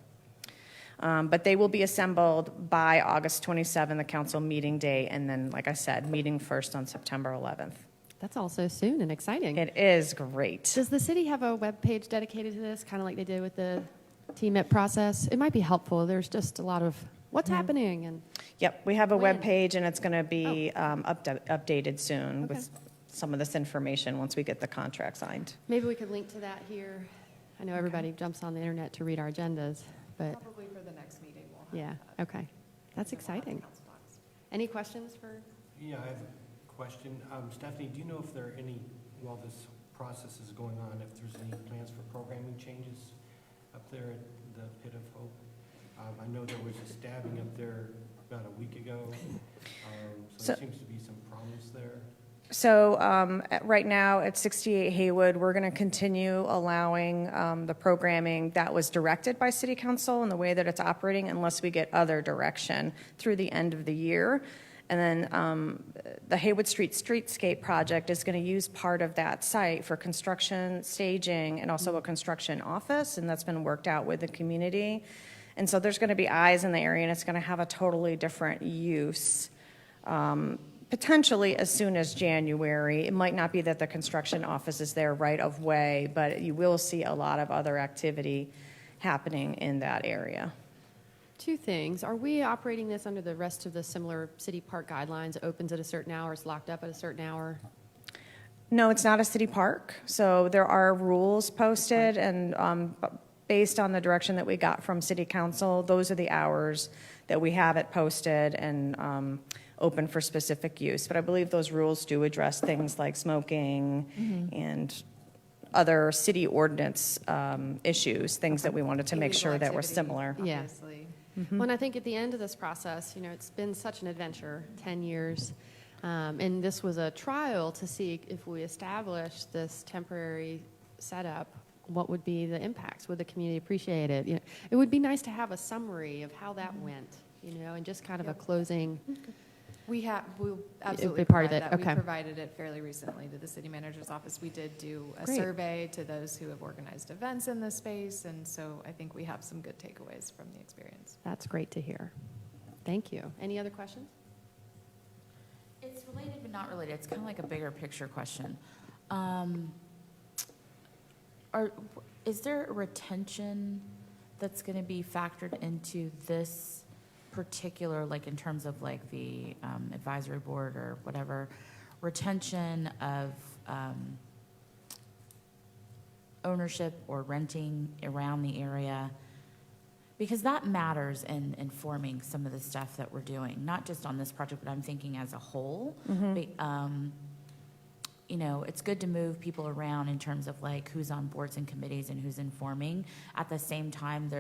but they will be assembled by August 27, the council meeting day, and then, like I said, meeting first on September 11th. That's all so soon and exciting. It is great. Does the city have a web page dedicated to this, kind of like they did with the TMIP process? It might be helpful. There's just a lot of what's happening. And yep, we have a web page, and it's going to be updated soon with some of this information once we get the contract signed. Maybe we could link to that here. I know everybody jumps on the internet to read our agendas, but Probably for the next meeting we'll have yeah, that. okay. That's exciting. Any questions for? Yeah, I have a question. Stephanie, do you know if there are any, while this process is going on, if there's any plans for programming changes up there at the Pit of Hope? I know there was a stabbing up there about a week ago, so there seems to be some problems there. Right now at 68 Haywood, we're going to continue allowing the programming that was directed by City Council and the way that it's operating unless we get other direction through the end of the year. And then the Haywood Street Streetscape project is going to use part of that site for construction, staging, and also a construction office, and that's been worked out with the community. And so there's going to be eyes in the area, and it's going to have a totally different use. Potentially as soon as January. It might not be that the construction office is there right of way, but you will see a lot of other activity happening in that area. Two things. Are we operating this under the rest of the similar city park guidelines? It opens at a certain hour, it's locked up at a certain hour? No, it's not a city park. So there are rules posted, and based on the direction that we got from City Council, those are the hours that we have it posted and open for specific use. But I believe those rules do address things like smoking and other city ordinance issues, things that we wanted to make sure that were similar. Obviously. Well, and I think at the end of this process, it's been such an adventure, 10 years. And this was a trial to see if we establish this temporary setup, what would be the impacts? Would the community appreciate it? It would be nice to have a summary of how that went, and just kind of a closing. We'll absolutely be part of provide it. that. Okay. We provided it fairly recently to the city manager's office. We did do a Great. survey to those who have organized events in this space, and so I think we have some good takeaways from the experience. That's great to hear. Thank you. Any other questions? It's related but not related. It's kind of like a bigger picture question. Is there a retention that's going to be factored into this particular, like in terms of like the advisory board or whatever, retention of ownership or renting around the area? Because that matters in informing some of the stuff that we're doing, not just on this project, but I'm thinking as a whole. It's good to move people around in terms of like who's on boards and committees and who's informing. At the same time,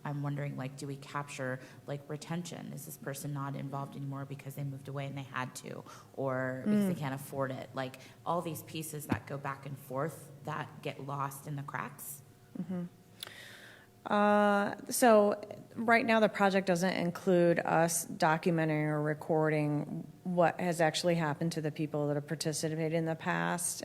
I'm wondering, like, do we capture like retention? Is this person not involved anymore because they moved away and they had to, or because they can't afford it? Like all these pieces that go back and forth that get lost in the cracks. So right now, the project doesn't include us documenting or recording what has actually happened to the people that have participated in the past.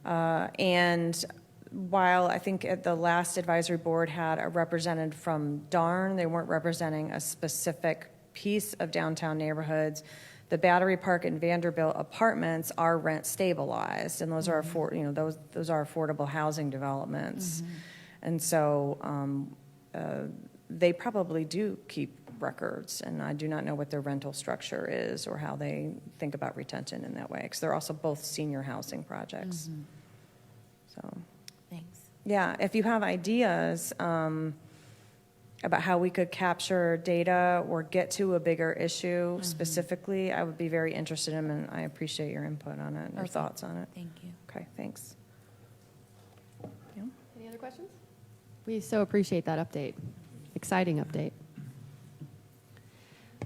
And while I think at the last advisory board had a representative from Darn, they weren't representing a specific piece of downtown neighborhoods. The Battery Park and Vanderbilt apartments are rent stabilized, and those are those are affordable housing developments. And so they probably do keep records, and I do not know what their rental structure is or how they think about retention in that way, because they're also both senior housing projects. So, Thanks. yeah, if you have ideas about how we could capture data or get to a bigger issue specifically, I would be very interested in, and I appreciate your input on it and your thoughts on it. Thank you. Okay, thanks. Yeah. Any other questions? We so appreciate that update. Exciting update.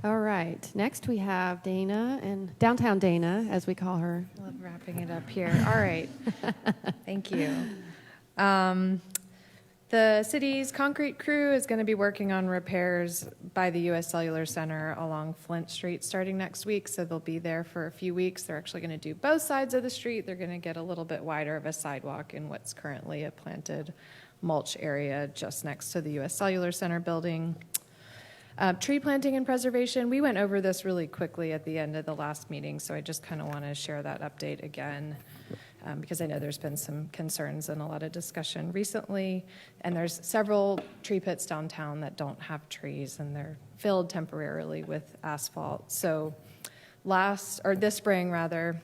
All right. Next we have Dana, and downtown Dana, as we call her. Love wrapping it up here. All right. Thank you. The city's concrete crew is going to be working on repairs by the U.S. Cellular Center along Flint Street starting next week, so they'll be there for a few weeks. They're actually going to do both sides of the street. They're going to get a little bit wider of a sidewalk in what's currently a planted mulch area just next to the U.S. Cellular Center building. Tree planting and preservation, we went over this really quickly at the end of the last meeting, so I just kind of want to share that update again, because I know there's been some concerns and a lot of discussion recently, and there's several tree pits downtown that don't have trees, and they're filled temporarily with asphalt. So this spring,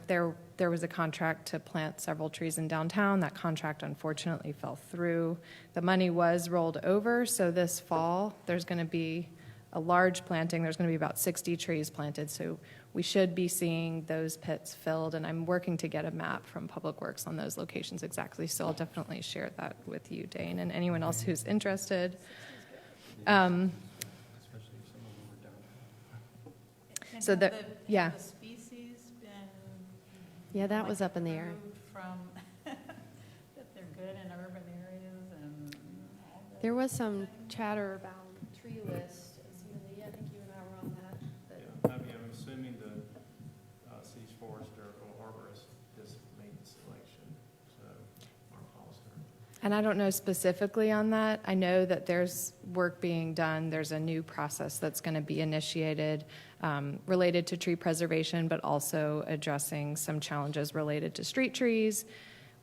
there was a contract to plant several trees in downtown. That contract unfortunately fell through. The money was rolled over, so this fall there's going to be a large planting. There's going to be about 60 trees planted, so we should be seeing those pits filled, and I'm working to get a map from Public Works on those locations exactly, so I'll definitely share that with you, Dane, and anyone else who's interested. Especially if some of them were down. And So have the- yeah. Have the species been Yeah, that was up in the air. Approved from, that they're good in urban areas and all that. There was some chatter about tree list. I think you and I were on that. but- I'm assuming the city's forester or arborist just made the selection, so, Mark Hollister. And I don't know specifically on that. I know that there's work being done. There's a new process that's going to be initiated related to tree preservation, but also addressing some challenges related to street trees,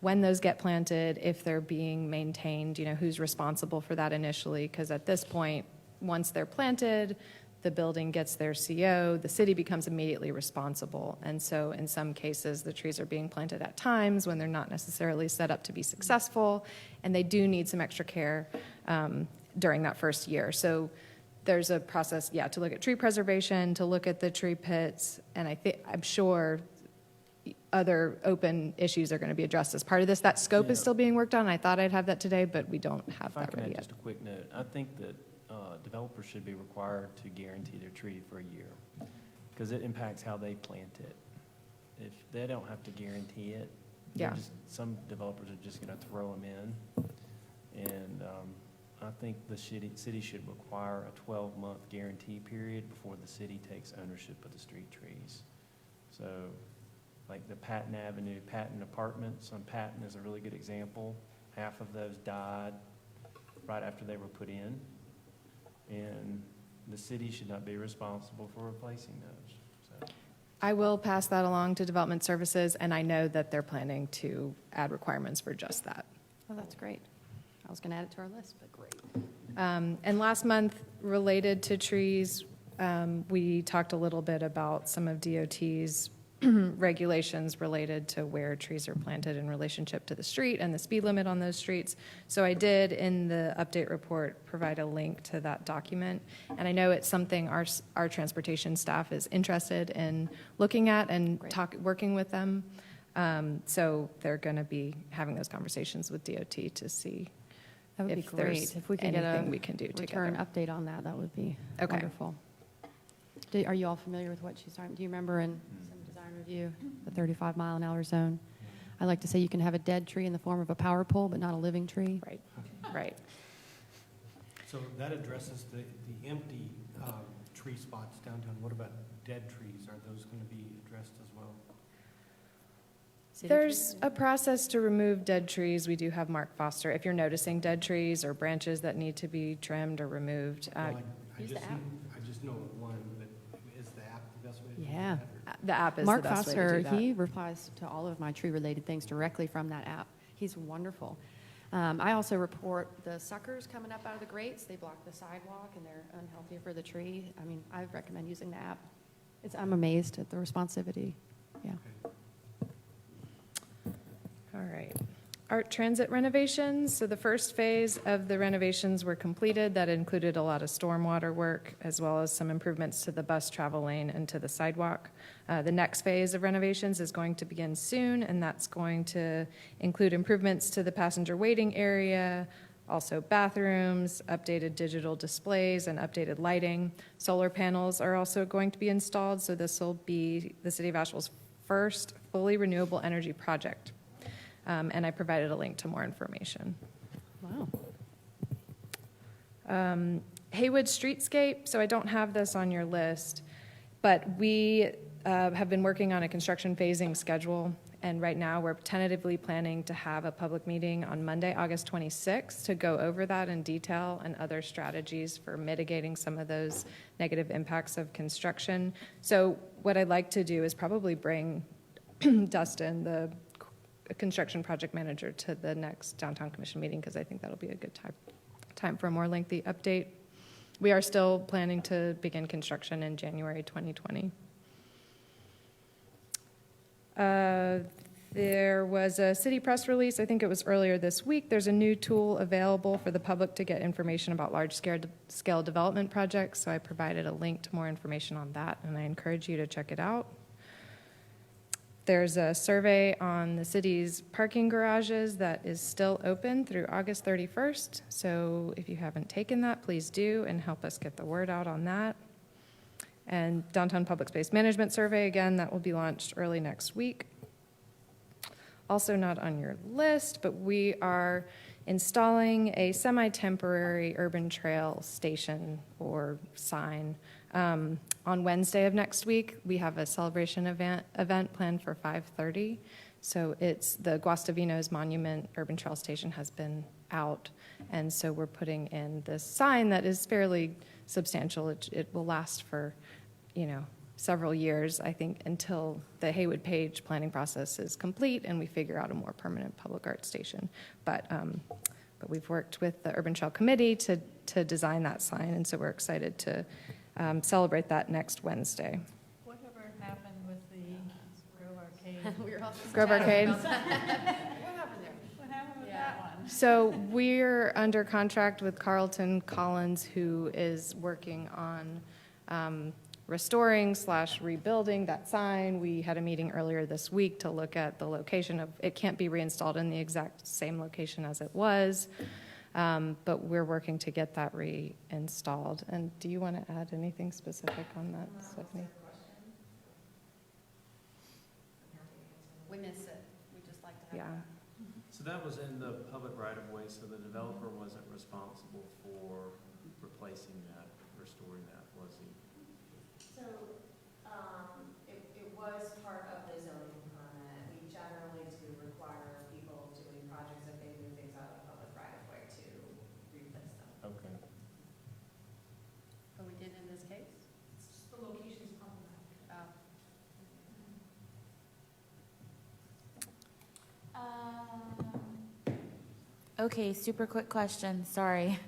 when those get planted, if they're being maintained, who's responsible for that initially. Because at this point, once they're planted, the building gets their CO, the city becomes immediately responsible. And so in some cases, the trees are being planted at times when they're not necessarily set up to be successful, and they do need some extra care during that first year. So there's a process, to look at tree preservation, to look at the tree pits, and I'm sure other open issues are going to be addressed as part of this. That scope is still being worked on. I thought I'd have that today, but we don't have If I that can ready add yet. just a quick note, I think that developers should be required to guarantee their tree for a year, because it impacts how they plant it. If they don't have to guarantee it, some developers are just going to throw them in. And I think the city should require a 12-month guarantee period before the city takes ownership of the street trees. So like the Patton Avenue, Patton Apartments on Patton is a really good example. Half of those died right after they were put in. And the city should not be responsible for replacing those. So. I will pass that along to Development Services, and I know that they're planning to add requirements for just that. Oh, that's great. I was going to add it to our list, but great. And last month, related to trees, we talked a little bit about some of DOT's regulations related to where trees are planted in relationship to the street and the speed limit on those streets. So I did, in the update report, provide a link to that document. And I know it's something our transportation staff is interested in looking at and working with them. So they're going to be having those conversations with DOT to see That would be if there's great. If we can get anything a we can do return together. update on that, that would be Okay. wonderful. Are you all familiar with what she's talking? Do you remember in some design review, the 35-mile-an-hour zone? I like to say you can have a dead tree in the form of a power pole, but not a living tree. Right. So that addresses the empty tree spots downtown. What about dead trees? Are those going to be addressed as well? There's a process to remove dead trees. We do have Mark Foster. If you're noticing dead trees or branches that need to be trimmed or removed. I just know of one, but is the app the best way to do Yeah. that? The app is Mark the best Foster, way to do that. he replies to all of my tree-related things directly from that app. He's wonderful. I also report the suckers coming up out of the grates. They block the sidewalk, and they're unhealthy for the tree. I mean, I recommend using the app. I'm amazed at the responsivity. Yeah. All right. Art transit renovations. So the first phase of the renovations were completed. That included a lot of stormwater work, as well as some improvements to the bus travel lane and to the sidewalk. The next phase of renovations is going to begin soon, and that's going to include improvements to the passenger waiting area, also bathrooms, updated digital displays, and updated lighting. Solar panels are also going to be installed, so this will be the City of Asheville's first fully renewable energy project. And I provided a link to more information. Wow. Haywood Streetscape, so I don't have this on your list, but we have been working on a construction phasing schedule, and right now we're tentatively planning to have a public meeting on Monday, August 26th, to go over that in detail and other strategies for mitigating some of those negative impacts of construction. So what I'd like to do is probably bring Dustin, the construction project manager, to the next Downtown Commission meeting, because I think that'll be a good time for a more lengthy update. We are still planning to begin construction in January 2020. There was a city press release, I think it was earlier this week. There's a new tool available for the public to get information about large-scale development projects, so I provided a link to more information on that, and I encourage you to check it out. There's a survey on the city's parking garages that is still open through August 31st. So if you haven't taken that, please do and help us get the word out on that. And Downtown Public Space Management Survey, again, that will be launched early next week. also not on your list, but we are installing a semi-temporary urban trail station or sign on Wednesday of next week. We have a celebration event planned for 5:30. So it's the Guastavino's Monument Urban Trail Station has been out, and so we're putting in this sign that is fairly substantial. It will last for, several years, I think, until the Haywood Page planning process is complete and we figure out a more permanent public art station. But we've worked with the Urban Trail Committee to design that sign, and so we're excited to celebrate that next Wednesday. Whatever happened with the Grove Arcade? We were also Grove Arcade. What happened there? What happened with that one? So we're under contract with Carlton Collins, who is working on restoring/rebuilding that sign. We had a meeting earlier this week to look at the location of, it can't be reinstalled in the exact same location as it was, but we're working to get that reinstalled. And do you want to add anything specific on that, Stephanie? We miss it. We just like to have Yeah. So that was in the public right-of-way, so the developer wasn't responsible for replacing that, restoring that, was he? So, it was part of the zoning permit. We generally do require people doing projects if they move things out of the public right of way to replace them. Okay. But we did in this case? The location's problematic. Okay, super quick question, sorry.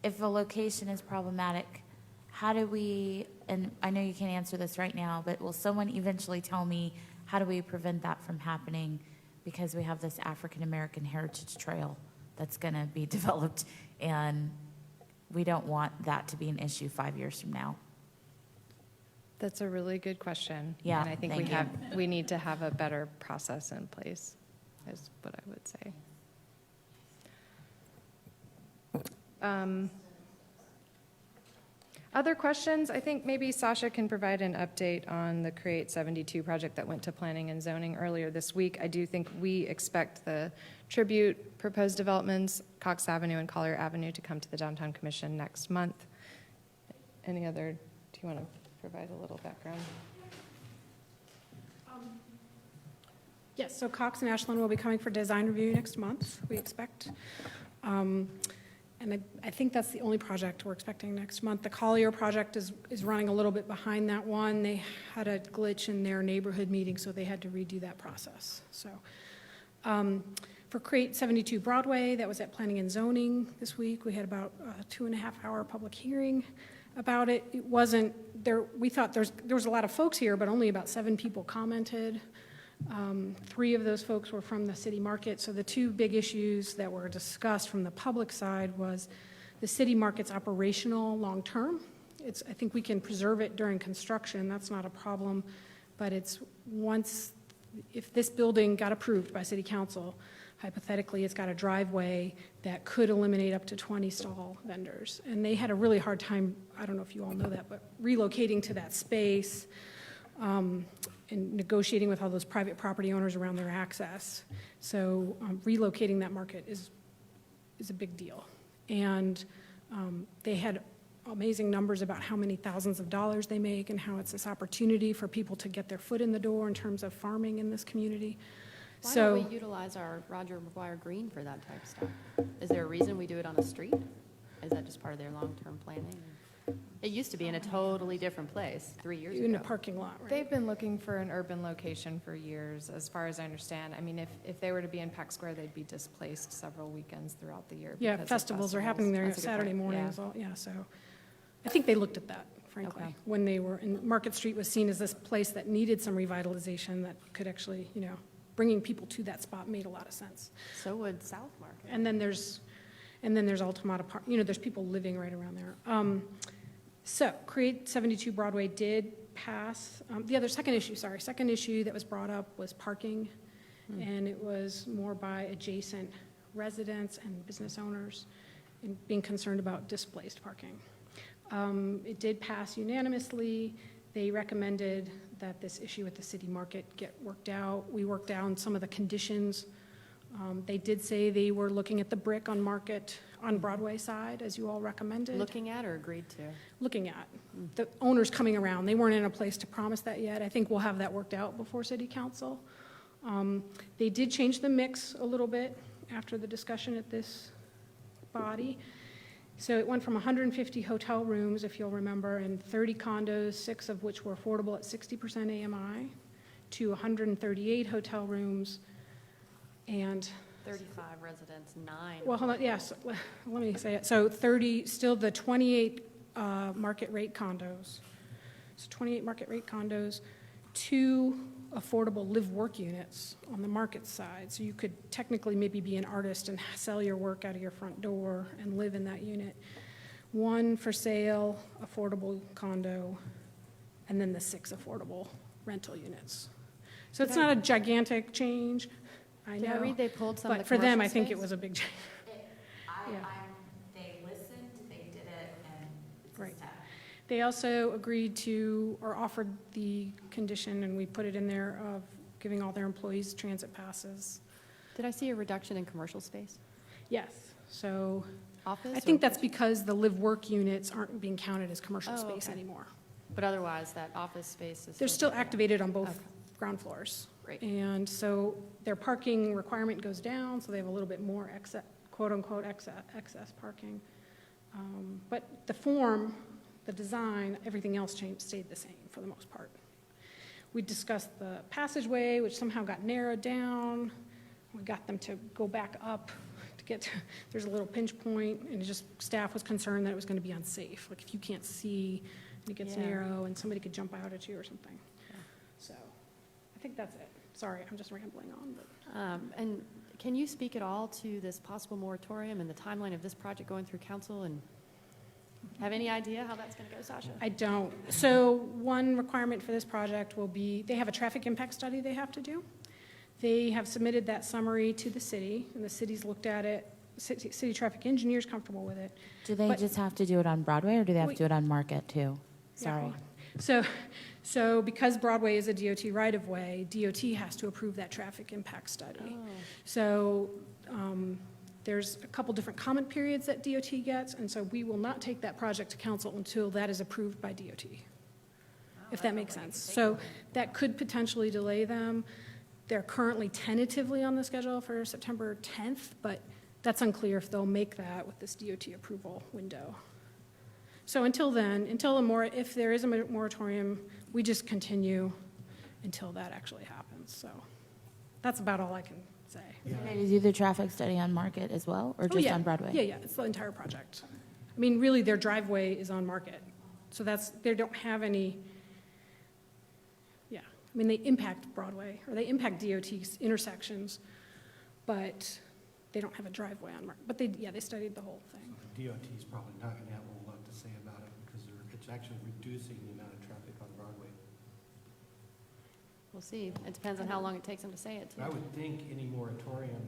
If a location is problematic, how do we, and I know you can't answer this right now, but will someone eventually tell me, how do we prevent that from happening? Because we have this African American Heritage Trail that's going to be developed, and we don't want that to be an issue 5 years from now. That's a really good question. Yeah, And I think thank you. we need to have a better process in place, is what I would say. Other questions? I think maybe Sasha can provide an update on the Create 72 project that went to planning and zoning earlier this week. I do think we expect the tribute proposed developments, Cox Avenue and Collier Avenue, to come to the Downtown Commission next month. Any other, do you want to provide a little background? Yes, so Cox and Ashland will be coming for design review next month, we expect. And I think that's the only project we're expecting next month. The Collier project is running a little bit behind that one. They had a glitch in their neighborhood meeting, so they had to redo that process. So for Create 72 Broadway, that was at Planning and Zoning this week. We had about a 2.5-hour public hearing about it. It wasn't there. We thought there was a lot of folks here, but only about 7 people commented. 3 of those folks were from the city market. So the 2 big issues that were discussed from the public side was the city market's operational long-term. I think we can preserve it during construction. That's not a problem. But it's if this building got approved by city council, hypothetically, it's got a driveway that could eliminate up to 20 stall vendors. And they had a really hard time, I don't know if you all know that, but relocating to that space, and negotiating with all those private property owners around their access. So relocating that market is a big deal. And they had amazing numbers about how many thousands of dollars they make and how it's this opportunity for people to get their foot in the door in terms of farming in this community. Why don't we utilize our Roger McGuire Green for that type of stuff? Is there a reason we do it on a street? Is that just part of their long-term planning? It used to be in a totally different place 3 years ago. In a parking lot, right? They've been looking for an urban location for years, as far as I understand. I mean, if they were to be in Pack Square, they'd be displaced several weekends throughout the year. Yeah, because of festivals are happening there That's a good Saturday point. mornings. Yeah. Yeah, so I think they looked at that, frankly, Okay. when they were, and Market Street was seen as this place that needed some revitalization that could actually, bringing people to that spot made a lot of sense. So would South Market. And then there's Altamont Park, there's people living right around there. So Create 72 Broadway did pass. Second issue that was brought up was parking, and it was more by adjacent residents and business owners and being concerned about displaced parking. It did pass unanimously. They recommended that this issue with the city market get worked out. We worked out some of the conditions. They did say they were looking at the brick on Market, on Broadway side, as you all recommended. Looking at or agreed to? Looking at. The owners coming around. They weren't in a place to promise that yet. I think we'll have that worked out before city council. They did change the mix a little bit after the discussion at this body. So it went from 150 hotel rooms, if you'll remember, and 30 condos, 6 of which were affordable at 60% AMI, to 138 hotel rooms and 35 residents, 9. well, hold on, yes, let me say it. So 30, still the 28 market rate condos. So 28 market rate condos, 2 affordable live-work units on the market side. So you could technically maybe be an artist and sell your work out of your front door and live in that unit. 1 for sale, affordable condo, and then the 6 affordable rental units. So it's not a gigantic change. I know. Did I read they pulled some of the But for them, I commercial think space? it was a big change. They listened, they did it, and it's a Right. step. They also agreed to, or offered the condition, and we put it in there, of giving all their employees transit passes. Did I see a reduction in commercial space? Yes, so Office? I think or- that's because the live-work units aren't being counted as commercial Oh, space okay. anymore. But otherwise, that office space is... They're still there. activated on both Okay. ground floors. Great. And so their parking requirement goes down, so they have a little bit more quote-unquote excess parking. But the form, the design, everything else stayed the same for the most part. We discussed the passageway, which somehow got narrowed down. We got them to go back up to get to, there's a little pinch point, and staff was concerned that it was going to be unsafe. Like if you can't see and it gets Yeah. narrow and somebody could jump out at you or something. So I think that's it. Sorry, I'm just rambling on. But. And can you speak at all to this possible moratorium and the timeline of this project going through council, and have any idea how that's going to go, Sasha? I don't. So one requirement for this project will be, they have a traffic impact study they have to do. They have submitted that summary to the city, and the city's looked at it. City traffic engineer's comfortable with it. Do they But- just have to do it on Broadway, or do they have to Wait. do it on Market too? Yeah, Sorry. hold on. So because Broadway is a DOT right-of-way, DOT has to approve that traffic impact study. Oh. So there's a couple different comment periods that DOT gets, and so we will not take that project to council until that is approved by DOT, if that makes sense. So that could potentially delay them. They're currently tentatively on the schedule for September 10th, but that's unclear if they'll make that with this DOT approval window. So until then, if there is a moratorium, we just continue until that actually happens. So that's about all I can say. Do they do the traffic study on Market as well, or just yeah. on Broadway? Yeah, it's the entire project. I mean, really, their driveway is on Market. So they don't have any, yeah. I mean, they impact Broadway, or they impact DOT's intersections, but they don't have a driveway on Market. But they studied the whole thing. DOT is probably not going to have a whole lot to say about it because it's actually reducing the amount of traffic on Broadway. We'll see. It depends on how long it takes them to say it, too. I would think any moratorium,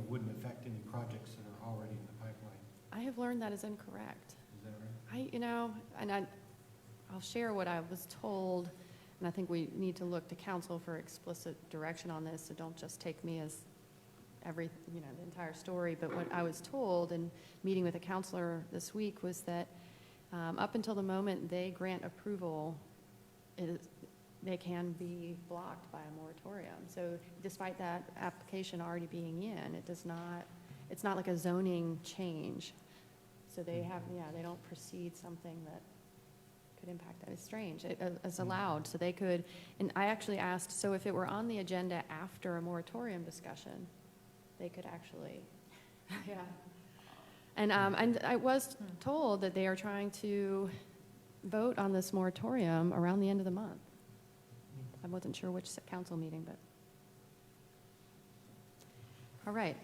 wouldn't affect any projects that are already in the pipeline. I have learned that is incorrect. Is that right? I'll share what I was told, and I think we need to look to council for explicit direction on this, so don't just take me as the entire story. But what I was told in meeting with a counselor this week was that up until the moment they grant approval, they can be blocked by a moratorium. So despite that application already being in, it's not like a zoning change. So they don't proceed something that could impact that. It's strange. It's allowed, so they could, and I actually asked, so if it were on the agenda after a moratorium discussion, they could actually, yeah. And I was told that they are trying to vote on this moratorium around the end of the month. I wasn't sure which council meeting, but. All right.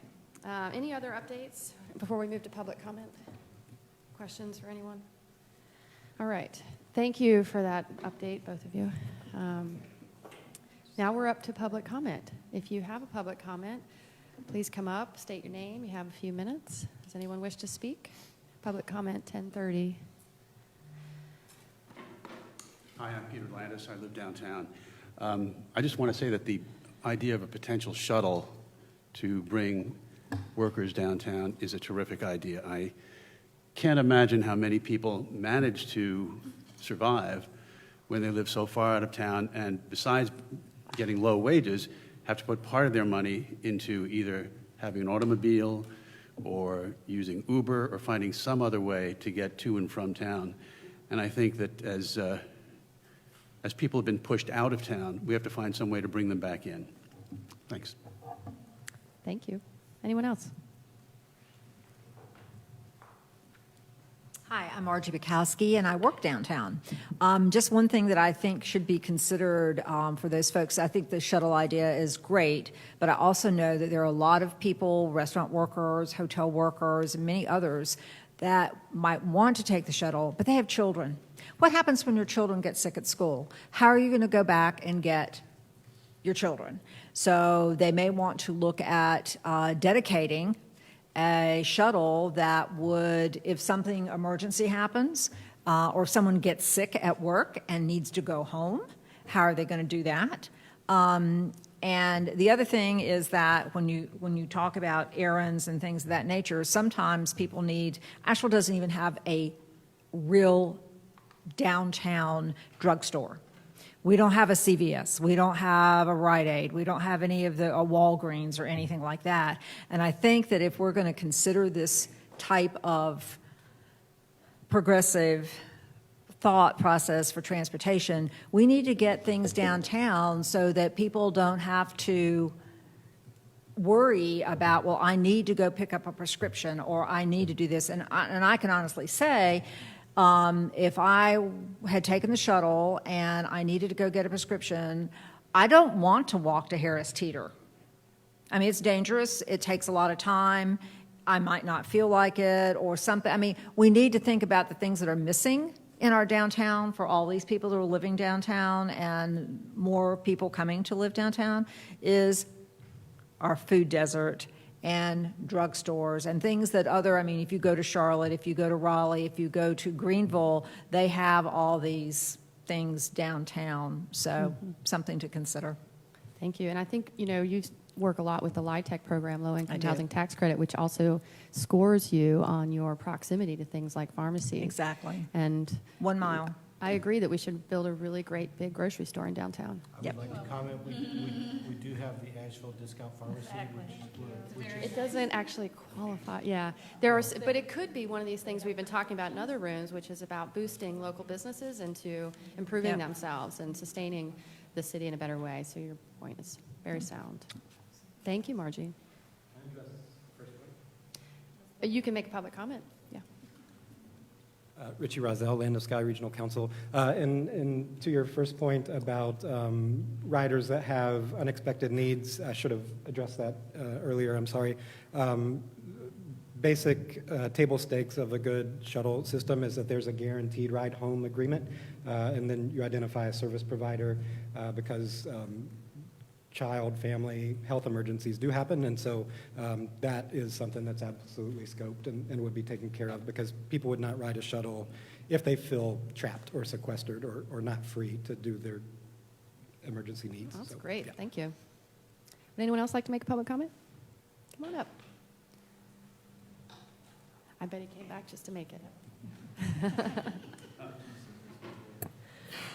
Any other updates before we move to public comment? Questions for anyone? All right. Thank you for that update, both of you. Now we're up to public comment. If you have a public comment, please come up, state your name. You have a few minutes. Does anyone wish to speak? Public comment 10:30. Hi, I'm Peter Landis. I live downtown. I just want to say that the idea of a potential shuttle to bring workers downtown is a terrific idea. I can't imagine how many people manage to survive when they live so far out of town and, besides getting low wages, have to put part of their money into either having an automobile or using Uber or finding some other way to get to and from town. And I think that as people have been pushed out of town, we have to find some way to bring them back in. Thanks. Thank you. Anyone else? Hi, I'm Margie Bukowski, and I work downtown. Just one thing that I think should be considered for those folks, I think the shuttle idea is great, but I also know that there are a lot of people, restaurant workers, hotel workers, and many others that might want to take the shuttle, but they have children. What happens when your children get sick at school? How are you going to go back and get your children? So they may want to look at dedicating a shuttle that would, if something emergency happens or someone gets sick at work and needs to go home, how are they going to do that? And the other thing is that when you talk about errands and things of that nature, sometimes people need, Asheville doesn't even have a real downtown drugstore. We don't have a CVS. We don't have a Rite Aid. We don't have any of a Walgreens or anything like that. And I think that if we're going to consider this type of progressive thought process for transportation, we need to get things downtown so that people don't have to worry about, well, I need to go pick up a prescription or I need to do this. And I can honestly say, if I had taken the shuttle and I needed to go get a prescription, I don't want to walk to Harris Teeter. I mean, it's dangerous. It takes a lot of time. I might not feel like it or something. I mean, we need to think about the things that are missing in our downtown for all these people that are living downtown and more people coming to live downtown is our food desert and drugstores and things that I mean, if you go to Charlotte, if you go to Raleigh, if you go to Greenville, they have all these things downtown. So something to consider. Thank you. And I think, you work a lot with the LIHTC program, Low Income I do. Housing Tax Credit, which also scores you on your proximity to things like pharmacy. Exactly. And 1 mile. I agree that we should build a really great big grocery store in downtown. I would like to comment, we do have the Asheville Discount Pharmacy, which is... It doesn't actually qualify, yeah. But it could be one of these things we've been talking about in other rooms, which is about boosting local businesses into improving themselves and sustaining the city in a better way. So your point is very sound. Thank you, Margie. You can make a public comment, yeah. Richie Rozelle, Land of Sky Regional Council. And to your first point about riders that have unexpected needs, I should have addressed that earlier, I'm sorry. Basic table stakes of a good shuttle system is that there's a guaranteed ride home agreement, and then you identify a service provider because child, family, health emergencies do happen, and so that is something that's absolutely scoped and would be taken care of because people would not ride a shuttle if they feel trapped or sequestered or not free to do their emergency needs. That's great, yeah. Thank you. Would anyone else like to make a public comment? Come on up. I bet he came back just to make it.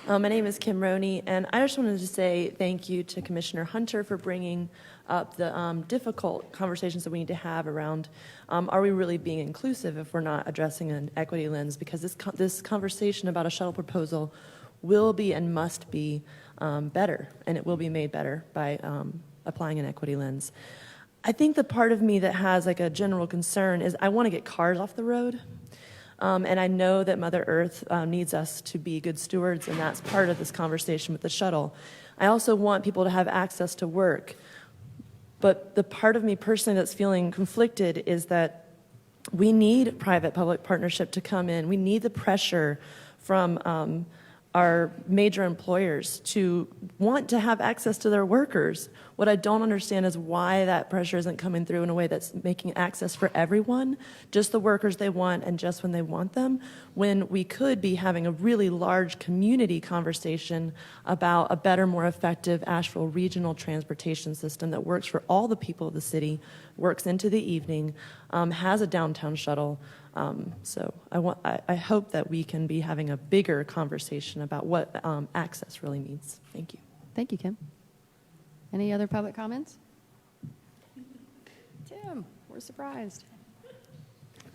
My name is Kim Roney, and I just wanted to say thank you to Commissioner Hunter for bringing up the difficult conversations that we need to have around are we really being inclusive if we're not addressing an equity lens, because this conversation about a shuttle proposal will be and must be better, and it will be made better by applying an equity lens. I think the part of me that has like a general concern is I want to get cars off the road. And I know that Mother Earth needs us to be good stewards, and that's part of this conversation with the shuttle. I also want people to have access to work. But the part of me personally that's feeling conflicted is that we need private-public partnership to come in. We need the pressure from our major employers to want to have access to their workers. What I don't understand is why that pressure isn't coming through in a way that's making access for everyone, just the workers they want and just when they want them, when we could be having a really large community conversation about a better, more effective Asheville regional transportation system that works for all the people of the city, works into the evening, has a downtown shuttle. So I hope that we can be having a bigger conversation about what access really means. Thank you. Thank you, Kim. Any other public comments? Tim, we're surprised.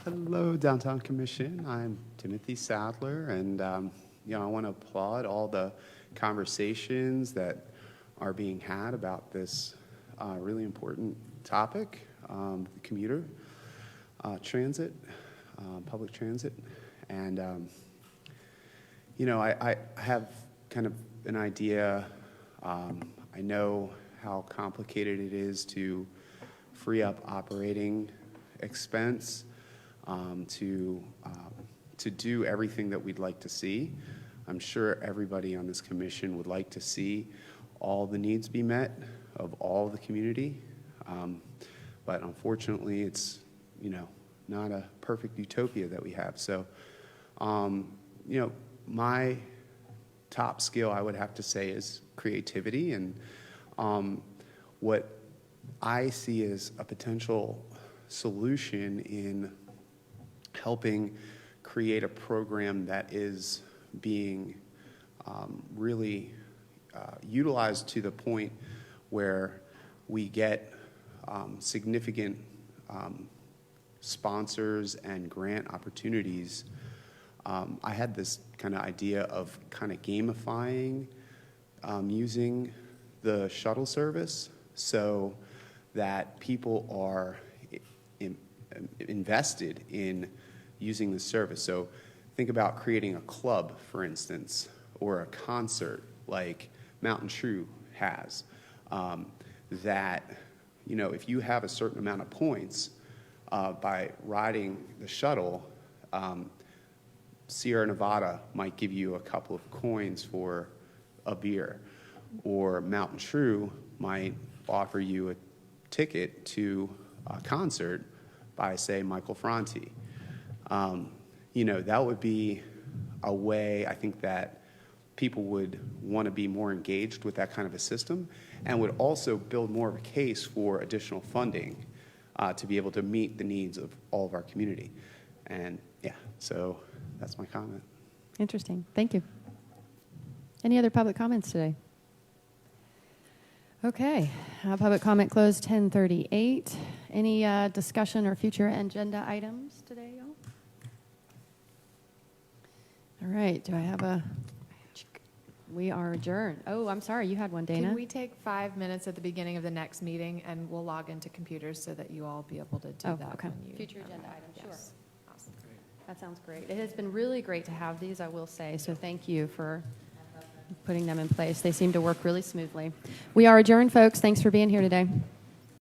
Hello, Downtown Commission. I'm Timothy Sadler, and I want to applaud all the conversations that are being had about this really important topic, commuter transit, public transit, and I have kind of an idea. I know how complicated it is to free up operating expense to do everything that we'd like to see. I'm sure everybody on this commission would like to see all the needs be met of all the community, but unfortunately, it's not a perfect utopia that we have. So, my top skill, I would have to say, is creativity, and what I see as a potential solution in helping create a program that is being really utilized to the point where we get significant sponsors and grant opportunities. I had this kind of idea of kind of gamifying using the shuttle service so that people are invested in using the service. So think about creating a club, for instance, or a concert like Mountain True has, that, if you have a certain amount of points by riding the shuttle, Sierra Nevada might give you a couple of coins for a beer, or Mountain True might offer you a ticket to a concert by, say, Michael Franti. That would be a way, I think, that people would want to be more engaged with that kind of a system, and would also build more of a case for additional funding to be able to meet the needs of all of our community. And so that's my comment. Interesting. Thank you. Any other public comments today? Okay. Public comment closed 10:38. Any discussion or future agenda items today, y'all? All right. Do I have a... We are adjourned. Oh, I'm sorry. You had one, Dana. Can we take 5 minutes at the beginning of the next meeting, and we'll log into computers so that you all be able to do that. Okay. When you, future agenda items. yes. Sure. Awesome. That sounds great. It has been really great to have these, I will say. So thank you for putting them in place. They seem to work really smoothly. We are adjourned, folks. Thanks for being here today.